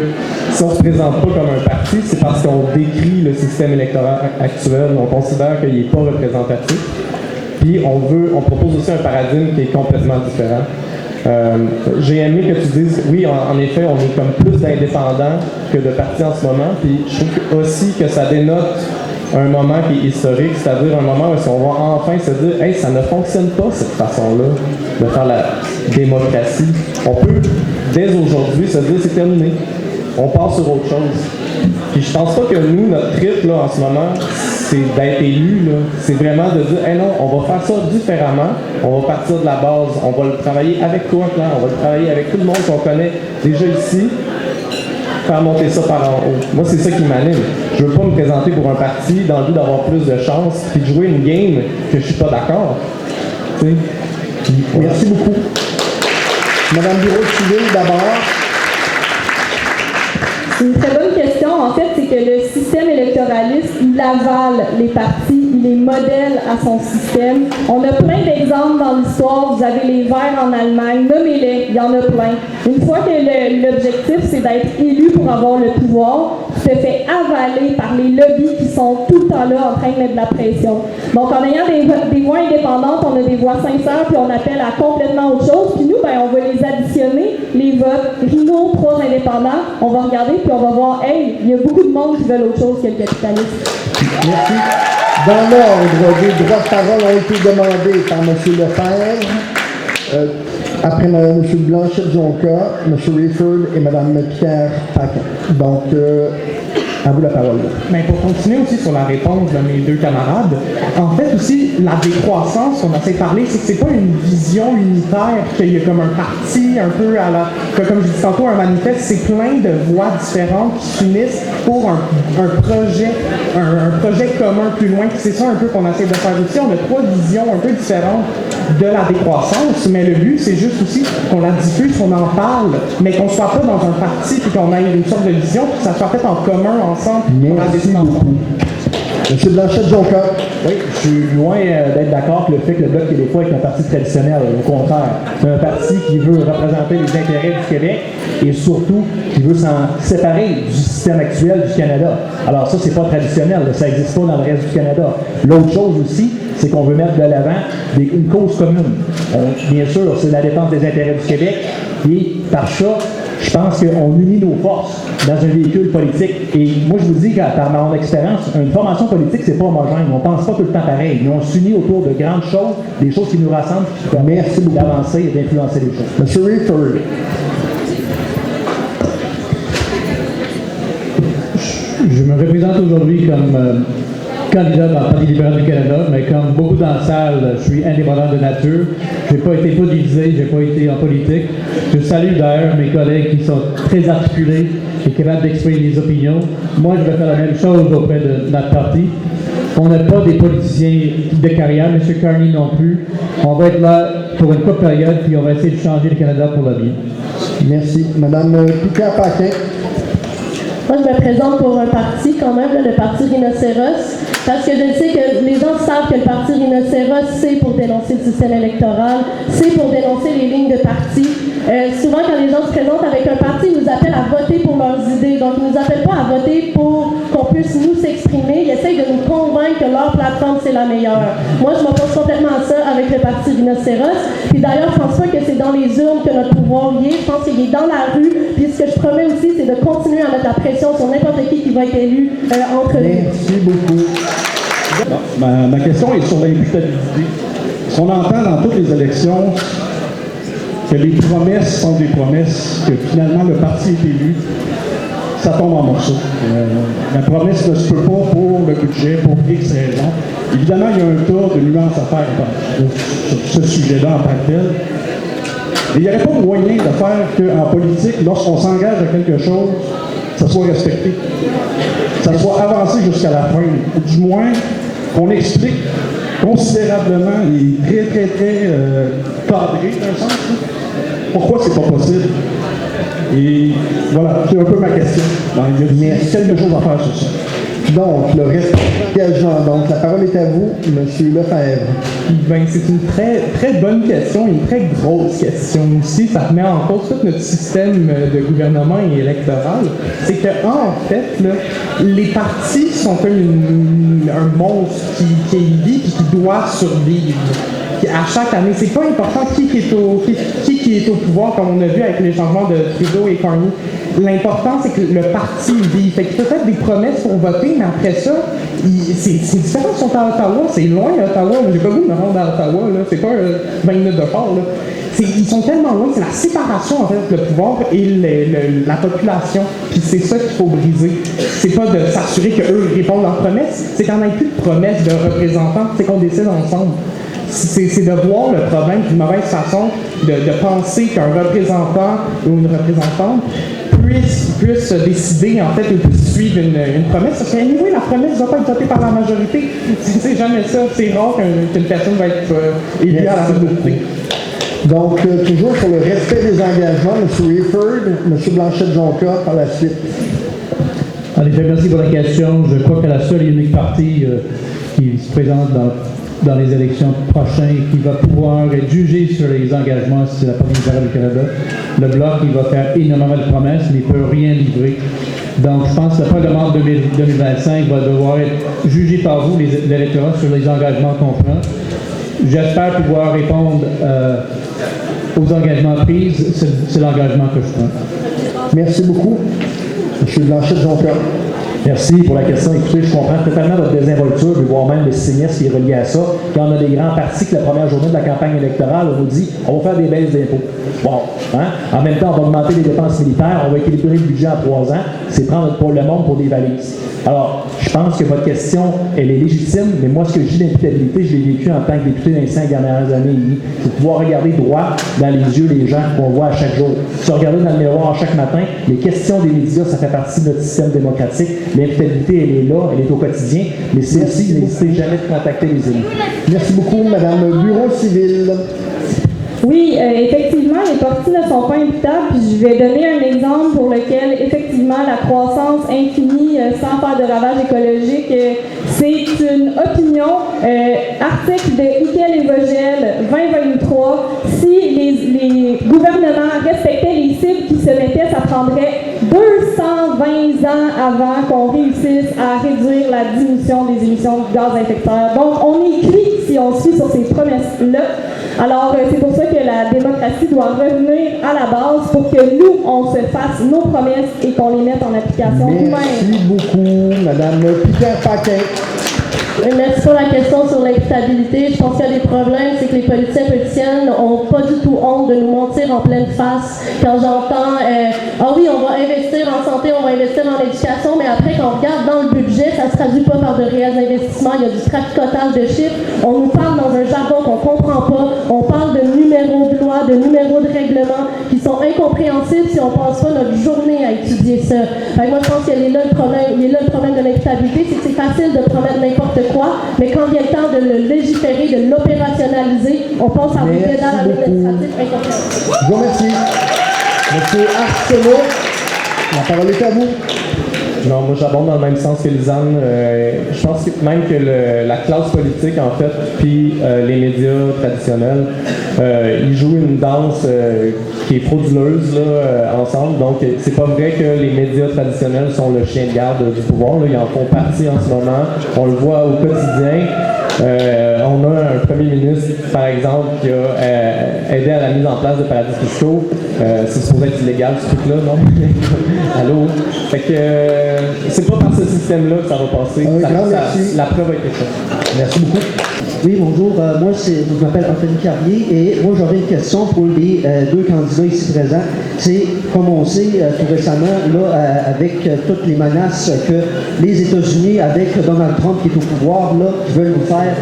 si on ne se présente pas comme un parti, c'est parce qu'on décrit le système électoral actuel, on considère qu'il n'est pas représentatif. Puis on propose aussi un paradigme qui est complètement différent. J'ai aimé que tu dises, oui, en effet, on est comme plus d'indépendants que de partis en ce moment. Puis je trouve aussi que ça dénote un moment qui est historique, c'est-à-dire un moment où on va enfin se dire, hey, ça ne fonctionne pas cette façon-là de faire la démocratie. On peut dès aujourd'hui se dire, c'est terminé. On passe sur autre chose. Puis je pense pas que nous, notre trip là, en ce moment, c'est d'être élu. C'est vraiment de dire, hey non, on va faire ça différemment. On va partir de la base. On va le travailler avec toi, Claire. On va le travailler avec tout le monde qu'on connaît déjà ici. Faire monter ça par en haut. Moi, c'est ça qui m'anime. Je veux pas me présenter pour un parti dans le but d'avoir plus de chance puis de jouer une game que je suis pas d'accord. Tu sais? Merci beaucoup. Madame Bureau-Civil, d'abord. C'est une très bonne question. En fait, c'est que le système électoraliste, il avale les partis, il les modèle à son système. On a plein d'exemples dans l'histoire. Vous avez les Verts en Allemagne, nommez-les, il y en a plein. Une fois que l'objectif, c'est d'être élu pour avoir le pouvoir, tu te fais avaler par les lobbies qui sont tout le temps là en train de mettre de la pression. Donc, en ayant des voix indépendantes, on a des voix sincères, puis on appelle à complètement autre chose. Puis nous, ben, on va les additionner, les votes. Rino, 3 indépendants, on va regarder, puis on va voir, hey, il y a beaucoup de monde qui veulent autre chose que le capitalisme. Merci. Dans l'ordre, des droits de parole ont été demandés par M. Lefebvre, après M. Blanchet-Jonca, M. Rayford et Mme Pierre Paquin. Donc, à vous la parole. Mais pour continuer aussi sur la réponse de mes 2 camarades, en fait aussi, la décroissance, on essaie de parler, c'est que c'est pas une vision unitaire, qu'il y a comme un parti un peu à la... Comme je dis tantôt, un manifeste, c'est plein de voix différentes qui s'unissent pour un projet commun plus loin. C'est ça un peu qu'on essaie de faire aussi. On a 3 visions un peu différentes de la décroissance, mais le but, c'est juste aussi qu'on la diffuse, qu'on en parle, mais qu'on soit pas dans un parti puis qu'on ait une sorte de vision, puis que ça soit fait en commun ensemble pour la destination. M. Blanchet-Jonca. Oui, je suis loin d'être d'accord que le fait que le Bloc québécois est un parti traditionnel. Au contraire, c'est un parti qui veut représenter les intérêts du Québec et surtout qui veut s'en séparer du système actuel du Canada. Alors ça, c'est pas traditionnel, ça n'existe pas dans le reste du Canada. L'autre chose aussi, c'est qu'on veut mettre de l'avant une cause commune. Bien sûr, c'est la défense des intérêts du Québec et par ça, je pense qu'on unit nos forces dans un véhicule politique. Et moi, je vous dis, par mon expérience, une formation politique, c'est pas homogène. On pense pas tout le temps pareil. Mais on s'unit autour de grandes choses, des choses qui nous rassemblent, qui permettent d'avancer et d'influencer les choses. M. Rayford. Je me représente aujourd'hui comme candidat dans le Parti libéral du Canada, mais comme beaucoup dans la salle, je suis indépendant de nature. Je n'ai pas été politisé, je n'ai pas été en politique. Je salue d'ailleurs mes collègues qui sont très articulés et capables d'exprimer des opinions. Moi, je vais faire la même chose auprès de notre parti. On n'a pas des politiciens de carrière, M. Carney non plus. On va être là pour une courte période, puis on va essayer de changer le Canada pour le bien. Merci. Mme Pierre Paquin. Moi, je me présente pour un parti quand même, là, le parti Rhinocéros, parce que je sais que les gens savent que le parti Rhinocéros, c'est pour dénoncer le système électoral, c'est pour dénoncer les lignes de parti. Souvent, quand les gens se présentent avec un parti, ils nous appellent à voter pour leurs idées. Donc, ils ne nous appellent pas à voter pour qu'on puisse nous s'exprimer. Ils essayent de nous convaincre que leur plateforme, c'est la meilleure. Moi, je m'oppose complètement à ça avec le parti Rhinocéros. Puis d'ailleurs, je ne pense pas que c'est dans les urnes que notre pouvoir y est. Je pense qu'il est dans la rue. Puis ce que je promets aussi, c'est de continuer à mettre la pression sur n'importe qui va être élu entre nous. Merci beaucoup. Ma question est sur l'imputabilité. Ce qu'on entend dans toutes les élections, que les promesses sont des promesses, que finalement le parti est élu, ça tombe en morceaux. La promesse ne se peut pas pour le budget, pour X raisons. Évidemment, il y a un tas de nuances à faire sur ce sujet-là en tant que tel. Mais il n'y aurait pas moyen de faire qu'en politique, lorsqu'on s'engage à quelque chose, ça soit respecté, ça soit avancé jusqu'à la fin, ou du moins qu'on explique considérablement et très cadré d'un sens. Pourquoi c'est pas possible? Et voilà, c'est un peu ma question. Il y a quelque chose à faire sur ça. Donc, le respect d'engagement. Donc, la parole est à vous, M. Lefebvre. Ben, c'est une très bonne question, une très grosse question aussi. Ça remet en cause tout notre système de gouvernement et électoral. C'est qu'en fait, là, les partis sont comme un monstre qui vit et qui doit survivre. À chaque année, c'est pas important qui est au pouvoir, comme on a vu avec les changements de Trudeau et Carney. L'important, c'est que le parti vit. Fait qu'il peut faire des promesses pour voter, mais après ça, c'est différent. Ils sont à Ottawa, c'est loin Ottawa. J'ai pas voulu me rendre à Ottawa, là. C'est pas 20 minutes de phare, là. Ils sont tellement loin, c'est la séparation entre le pouvoir et la population. Puis c'est ça qu'il faut briser. C'est pas de s'assurer qu'eux répondent leurs promesses, c'est qu'on n'ait plus de promesses de représentants, c'est qu'on décide ensemble. C'est de voir le problème d'une mauvaise façon, de penser qu'un représentant ou une représentante puisse décider, en fait, ou puisse suivre une promesse. Parce qu'anyway, la promesse ne doit pas être votée par la majorité. C'est jamais ça. C'est rare qu'une personne va être élue à la majorité. Donc, toujours sur le respect des engagements, M. Rifford, M. Blanchette-Jonca, par la suite. En effet, merci pour la question. Je crois que la seule et unique partie qui se présente dans les élections prochaines qui va pouvoir être jugé sur les engagements, c'est la Parti libéral du Canada. Le Bloc, il va faire énormément de promesses, mais il ne peut rien livrer. Donc, je pense que le Parlement 2025 va devoir être jugé par vous, l'électorat, sur les engagements qu'on prend. J'espère pouvoir répondre aux engagements pris. C'est l'engagement que je prends. Merci beaucoup. M. Blanchette-Jonca. Merci pour la question. Écoutez, je comprends totalement votre désinvolture, voire même le cynisme qui est relié à ça. Quand on a des grands partis que la première journée de la campagne électorale, on nous dit on va faire des baisses d'impôts. Bon, hein? En même temps, on va augmenter les dépenses militaires, on va équilibrer le budget en 3 ans. C'est prendre pour le monde pour des valises. Alors, je pense que votre question, elle est légitime, mais moi, ce que je dis d'imputabilité, je l'ai vécu en tant que député dans les 5 dernières années et demie. C'est de pouvoir regarder droit dans les yeux des gens qu'on voit à chaque jour. Se regarder dans le miroir chaque matin, les questions des médias, ça fait partie de notre système démocratique. L'imputabilité, elle est là, elle est au quotidien, mais c'est aussi, n'hésitez jamais de contacter les élus. Merci beaucoup, Madame Bureau civil. Oui, effectivement, les partis ne sont pas imputables. Puis je vais donner un exemple pour lequel, effectivement, la croissance infinie sans faire de ravage écologique, c'est une opinion. Article de Hickel et Vogel 2023. Si les gouvernements respectaient les cibles qui se mettaient, ça prendrait 220 ans avant qu'on réussisse à réduire la diminution des émissions de gaz à effet de serre. Donc, on est écrit si on suit sur ces promesses-là. Alors, c'est pour ça que la démocratie doit revenir à la base pour que nous, on se fasse nos promesses et qu'on les mette en application nous-mêmes. Merci beaucoup, Madame Picard-Paquin. Merci pour la question sur l'imputabilité. Je pense qu'il y a des problèmes, c'est que les politiciennes n'ont pas du tout honte de nous mentir en pleine face. Quand j'entends ah oui, on va investir en santé, on va investir en éducation, mais après, quand on regarde dans le budget, ça ne se traduit pas par de réels investissements. Il y a du traficotage de chiffres. On nous parle dans un jargon qu'on ne comprend pas. On parle de numéros de loi, de numéros de règlement qui sont incompréhensibles si on ne passe pas notre journée à étudier ça. Fait que moi, je pense qu'il est là le problème de l'imputabilité, c'est que c'est facile de promettre n'importe quoi, mais quand vient le temps de le légiférer, de l'opérationnaliser, on pense à vous dans l'administratif incompréhensible. Je vous remercie. Monsieur Arsenault, la parole est à vous. Non, moi j'abonde dans le même sens que Lisanne. Je pense que même que la classe politique, en fait, puis les médias traditionnels, ils jouent une danse qui est frauduleuse là, ensemble. Donc, c'est pas vrai que les médias traditionnels sont le chien de garde du pouvoir. Là. Ils en font partie en ce moment. On le voit au quotidien. On a un premier ministre, par exemple, qui a aidé à la mise en place de paradis fiscaux. C'est supposé être illégal, ce truc-là, non? Allô? Fait que c'est pas par ce système-là que ça va passer. La preuve a été faite. Merci beaucoup. Oui, bonjour. Moi, je m'appelle Anthony Carrier et moi, j'aurais une question pour les deux candidats ici présents. C'est, comme on sait, tout récemment, là, avec toutes les menaces que les États-Unis, avec Donald Trump qui est au pouvoir, là, qui veulent nous faire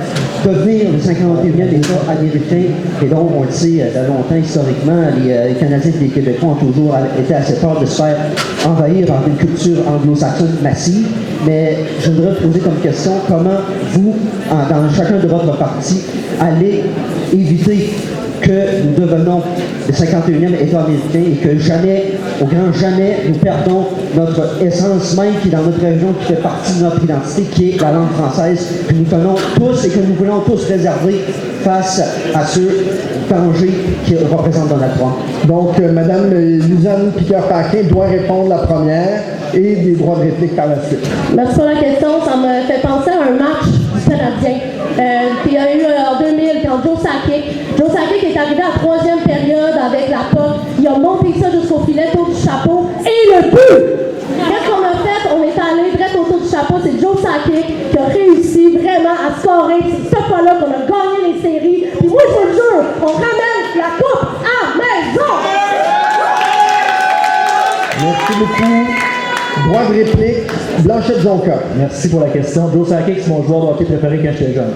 devenir le 51e État américain. Et donc, on le sait, de longtemps, historiquement, les Canadiens et les Québécois ont toujours été assez peur de se faire envahir par une culture anglo-saxonne massive. Mais je voudrais poser comme question, comment vous, dans chacun de votre parti, allez éviter que nous devenons le 51e État américain et que jamais, au grand jamais, nous perdons notre essence même qui est dans notre région, qui fait partie de notre identité, qui est la langue française, que nous tenons tous et que nous voulons tous préserver face à ce danger qui représente Donald Trump. Donc, Mme Lisanne Piqueur-Paquin doit répondre la première et des droits de réplique par la suite. Merci pour la question. Ça me fait penser à un match du Canadien. Puis il y a eu en 2000, quand Joe Sakic est arrivé à la troisième période avec la POC. Il a monté ça jusqu'au filet, autour du chapeau. Et le but! Qu'est-ce qu'on a fait? On est allé direct autour du chapeau. C'est Joe Sakic qui a réussi vraiment à scorer. C'est cette fois-là qu'on a gagné les séries. Puis moi, je vous le jure, on ramène la coupe à maison! Merci beaucoup. Droit de réplique, Blanchette Jonca. Merci pour la question. Joe Sakic, c'est mon joueur de hockey préféré quand j'étais jeune.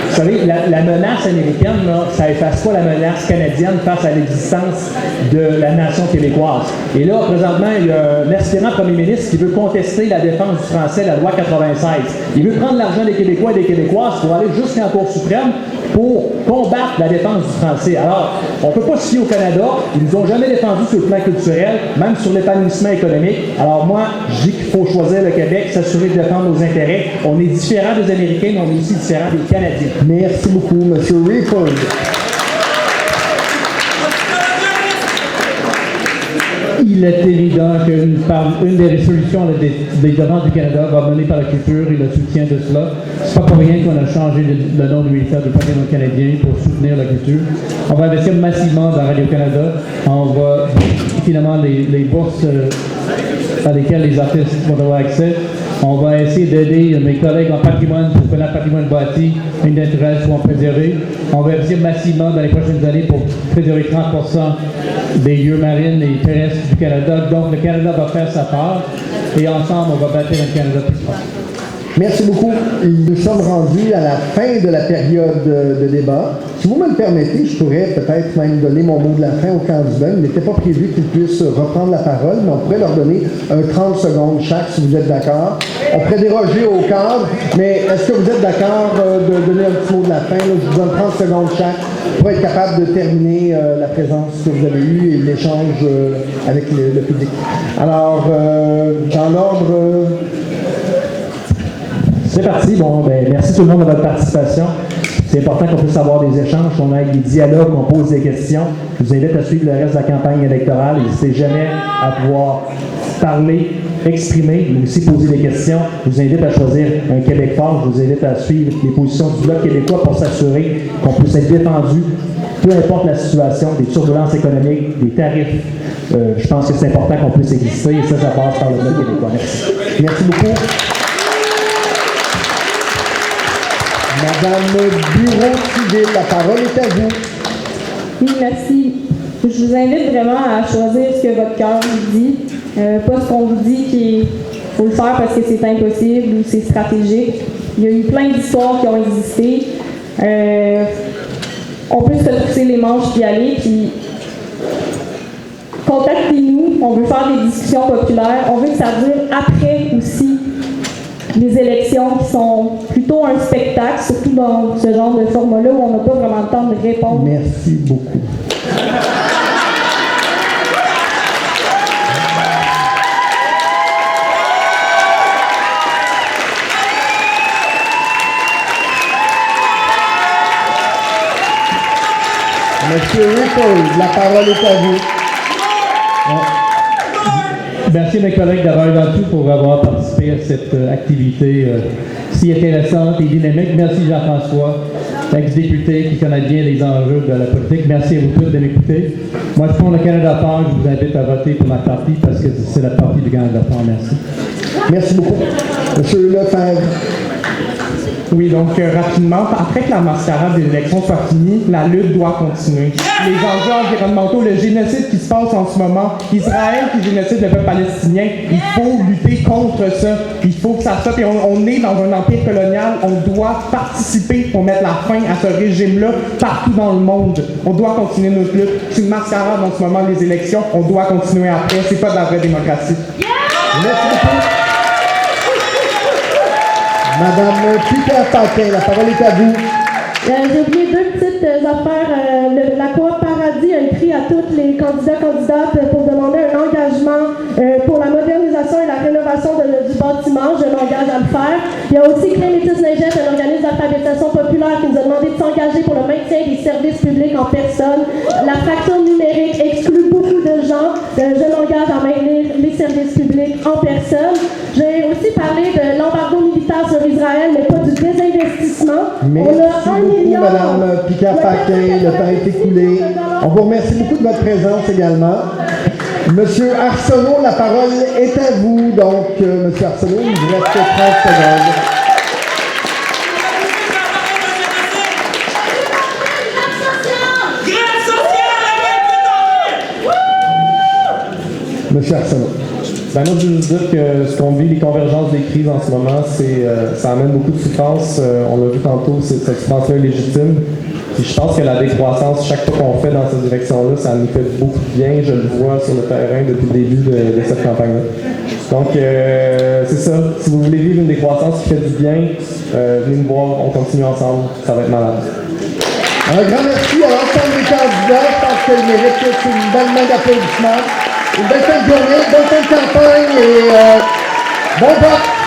Vous savez, la menace américaine, là, ça efface pas la menace canadienne face à l'existence de la nation québécoise. Et là, présentement, il y a un aspirant premier ministre qui veut contester la défense du français, la loi 96. Il veut prendre l'argent des Québécois et des Québécoises pour aller jusqu'en Cour suprême pour combattre la défense du français. Alors, on ne peut pas se fier au Canada. Ils ne nous ont jamais défendus sur le plan culturel, même sur l'épanouissement économique. Alors moi, je dis qu'il faut choisir le Québec, s'assurer de défendre nos intérêts. On est différents des Américains, mais on est aussi différents des Canadiens. Merci beaucoup, M. Rickford. Il est évident qu'une des résolutions des demandes du Canada va mener par la culture et le soutien de cela. C'est pas pour rien qu'on a changé le nom du ministère du patrimoine canadien pour soutenir la culture. On va investir massivement dans Radio-Canada. On va, finalement, les bourses à lesquelles les artistes vont avoir accès. On va essayer d'aider mes collègues en patrimoine pour que notre patrimoine bâti et naturel soient préservés. On va investir massivement dans les prochaines années pour préserver 30% des lieux marines et terrestres du Canada. Donc, le Canada va faire sa part et ensemble, on va bâtir un Canada plus fort. Merci beaucoup. Nous sommes rendus à la fin de la période de débat. Si vous me le permettez, je pourrais peut-être même donner mon mot de la fin aux candidats. Il n'était pas prévu qu'ils puissent reprendre la parole, mais on pourrait leur donner 30 secondes chaque, si vous êtes d'accord. On pourrait déroger au cadre, mais est-ce que vous êtes d'accord de donner un petit mot de la fin? Là, je vous donne 30 secondes chaque pour être capable de terminer la présence que vous avez eue et l'échange avec le public. Alors, dans l'ordre... C'est parti. Bon, ben, merci tout le monde de votre participation. C'est important qu'on puisse avoir des échanges, qu'on ait des dialogues, qu'on pose des questions. Je vous invite à suivre le reste de la campagne électorale. N'hésitez jamais à pouvoir parler, exprimer, mais aussi poser des questions. Je vous invite à choisir un Québec fort. Je vous invite à suivre les positions du Bloc québécois pour s'assurer qu'on puisse être défendu, peu importe la situation, des turbulences économiques, des tarifs. Je pense que c'est important qu'on puisse exister et ça passe par le Bloc québécois. Merci. Merci beaucoup. Madame Bureau-Civil, la parole est à vous. Oui, merci. Je vous invite vraiment à choisir ce que votre cœur vous dit, pas ce qu'on vous dit qu'il faut le faire parce que c'est impossible ou c'est stratégique. Il y a eu plein d'histoires qui ont existé. On peut se pousser les manches puis y aller, puis contactez-nous. On veut faire des discussions populaires. On veut que ça dure après aussi les élections qui sont plutôt un spectacle, surtout dans ce genre de format-là où on n'a pas vraiment le temps de répondre. Merci beaucoup. Monsieur Ripoll, la parole est à vous. Merci mes collègues d'avoir eu dans le tout pour avoir participé à cette activité si intéressante et dynamique. Merci Jean-François, ex-député qui connaît bien les enjeux de la politique. Merci à vous tous de m'écouter. Moi, je prends le Canada Part. Je vous invite à voter pour ma partie parce que c'est la partie du Canada Part. Merci. Merci beaucoup. Monsieur Lefebvre. Oui, donc rapidement, après que la mascarade des élections soit finie, la lutte doit continuer. Les enjeux environnementaux, le génocide qui se passe en ce moment, Israël qui génocide le peuple palestinien, il faut lutter contre ça. Il faut que ça sorte. Et on est dans un empire colonial, on doit participer pour mettre la fin à ce régime-là partout dans le monde. On doit continuer notre lutte. C'est une mascarade en ce moment, les élections, on doit continuer après. C'est pas de la vraie démocratie. Merci beaucoup. Madame Picard-Paquin, la parole est à vous. J'ai oublié deux petites affaires. La Coop Paradis a écrit à tous les candidates pour demander un engagement pour la modernisation et la rénovation du bâtiment. Je m'engage à le faire. Il y a aussi Clé Métis Neigette, un organisme d'alphabétisation populaire qui nous a demandé de s'engager pour le maintien des services publics en personne. La fracture numérique exclut beaucoup de gens. Je m'engage à maintenir les services publics en personne. J'ai aussi parlé de l'embargo militaire sur Israël, mais pas du désinvestissement. Merci beaucoup, Madame Picard-Paquin. Le temps est écoulé. On vous remercie beaucoup de votre présence également. Monsieur Arsenault, la parole est à vous. Donc, Monsieur Arsenault, il vous reste 30 secondes. Monsieur Arsenault. Ben moi, je veux juste dire que ce qu'on vit, les convergences des crises en ce moment, ça amène beaucoup de souffrance. On l'a vu tantôt, cette souffrance-là est légitime. Puis je pense que la décroissance, chaque fois qu'on fait dans cette direction-là, ça nous fait beaucoup de bien. Je le vois sur le terrain depuis le début de cette campagne-là. Donc, c'est ça. Si vous voulez vivre une décroissance qui fait du bien, venez nous voir, on continue ensemble. Ça va être malade. Un grand merci à l'ensemble des candidats. Je pense qu'ils méritent tous une belle main d'applaudissements. Une belle fin de journée, bonne fin de campagne et bon vote!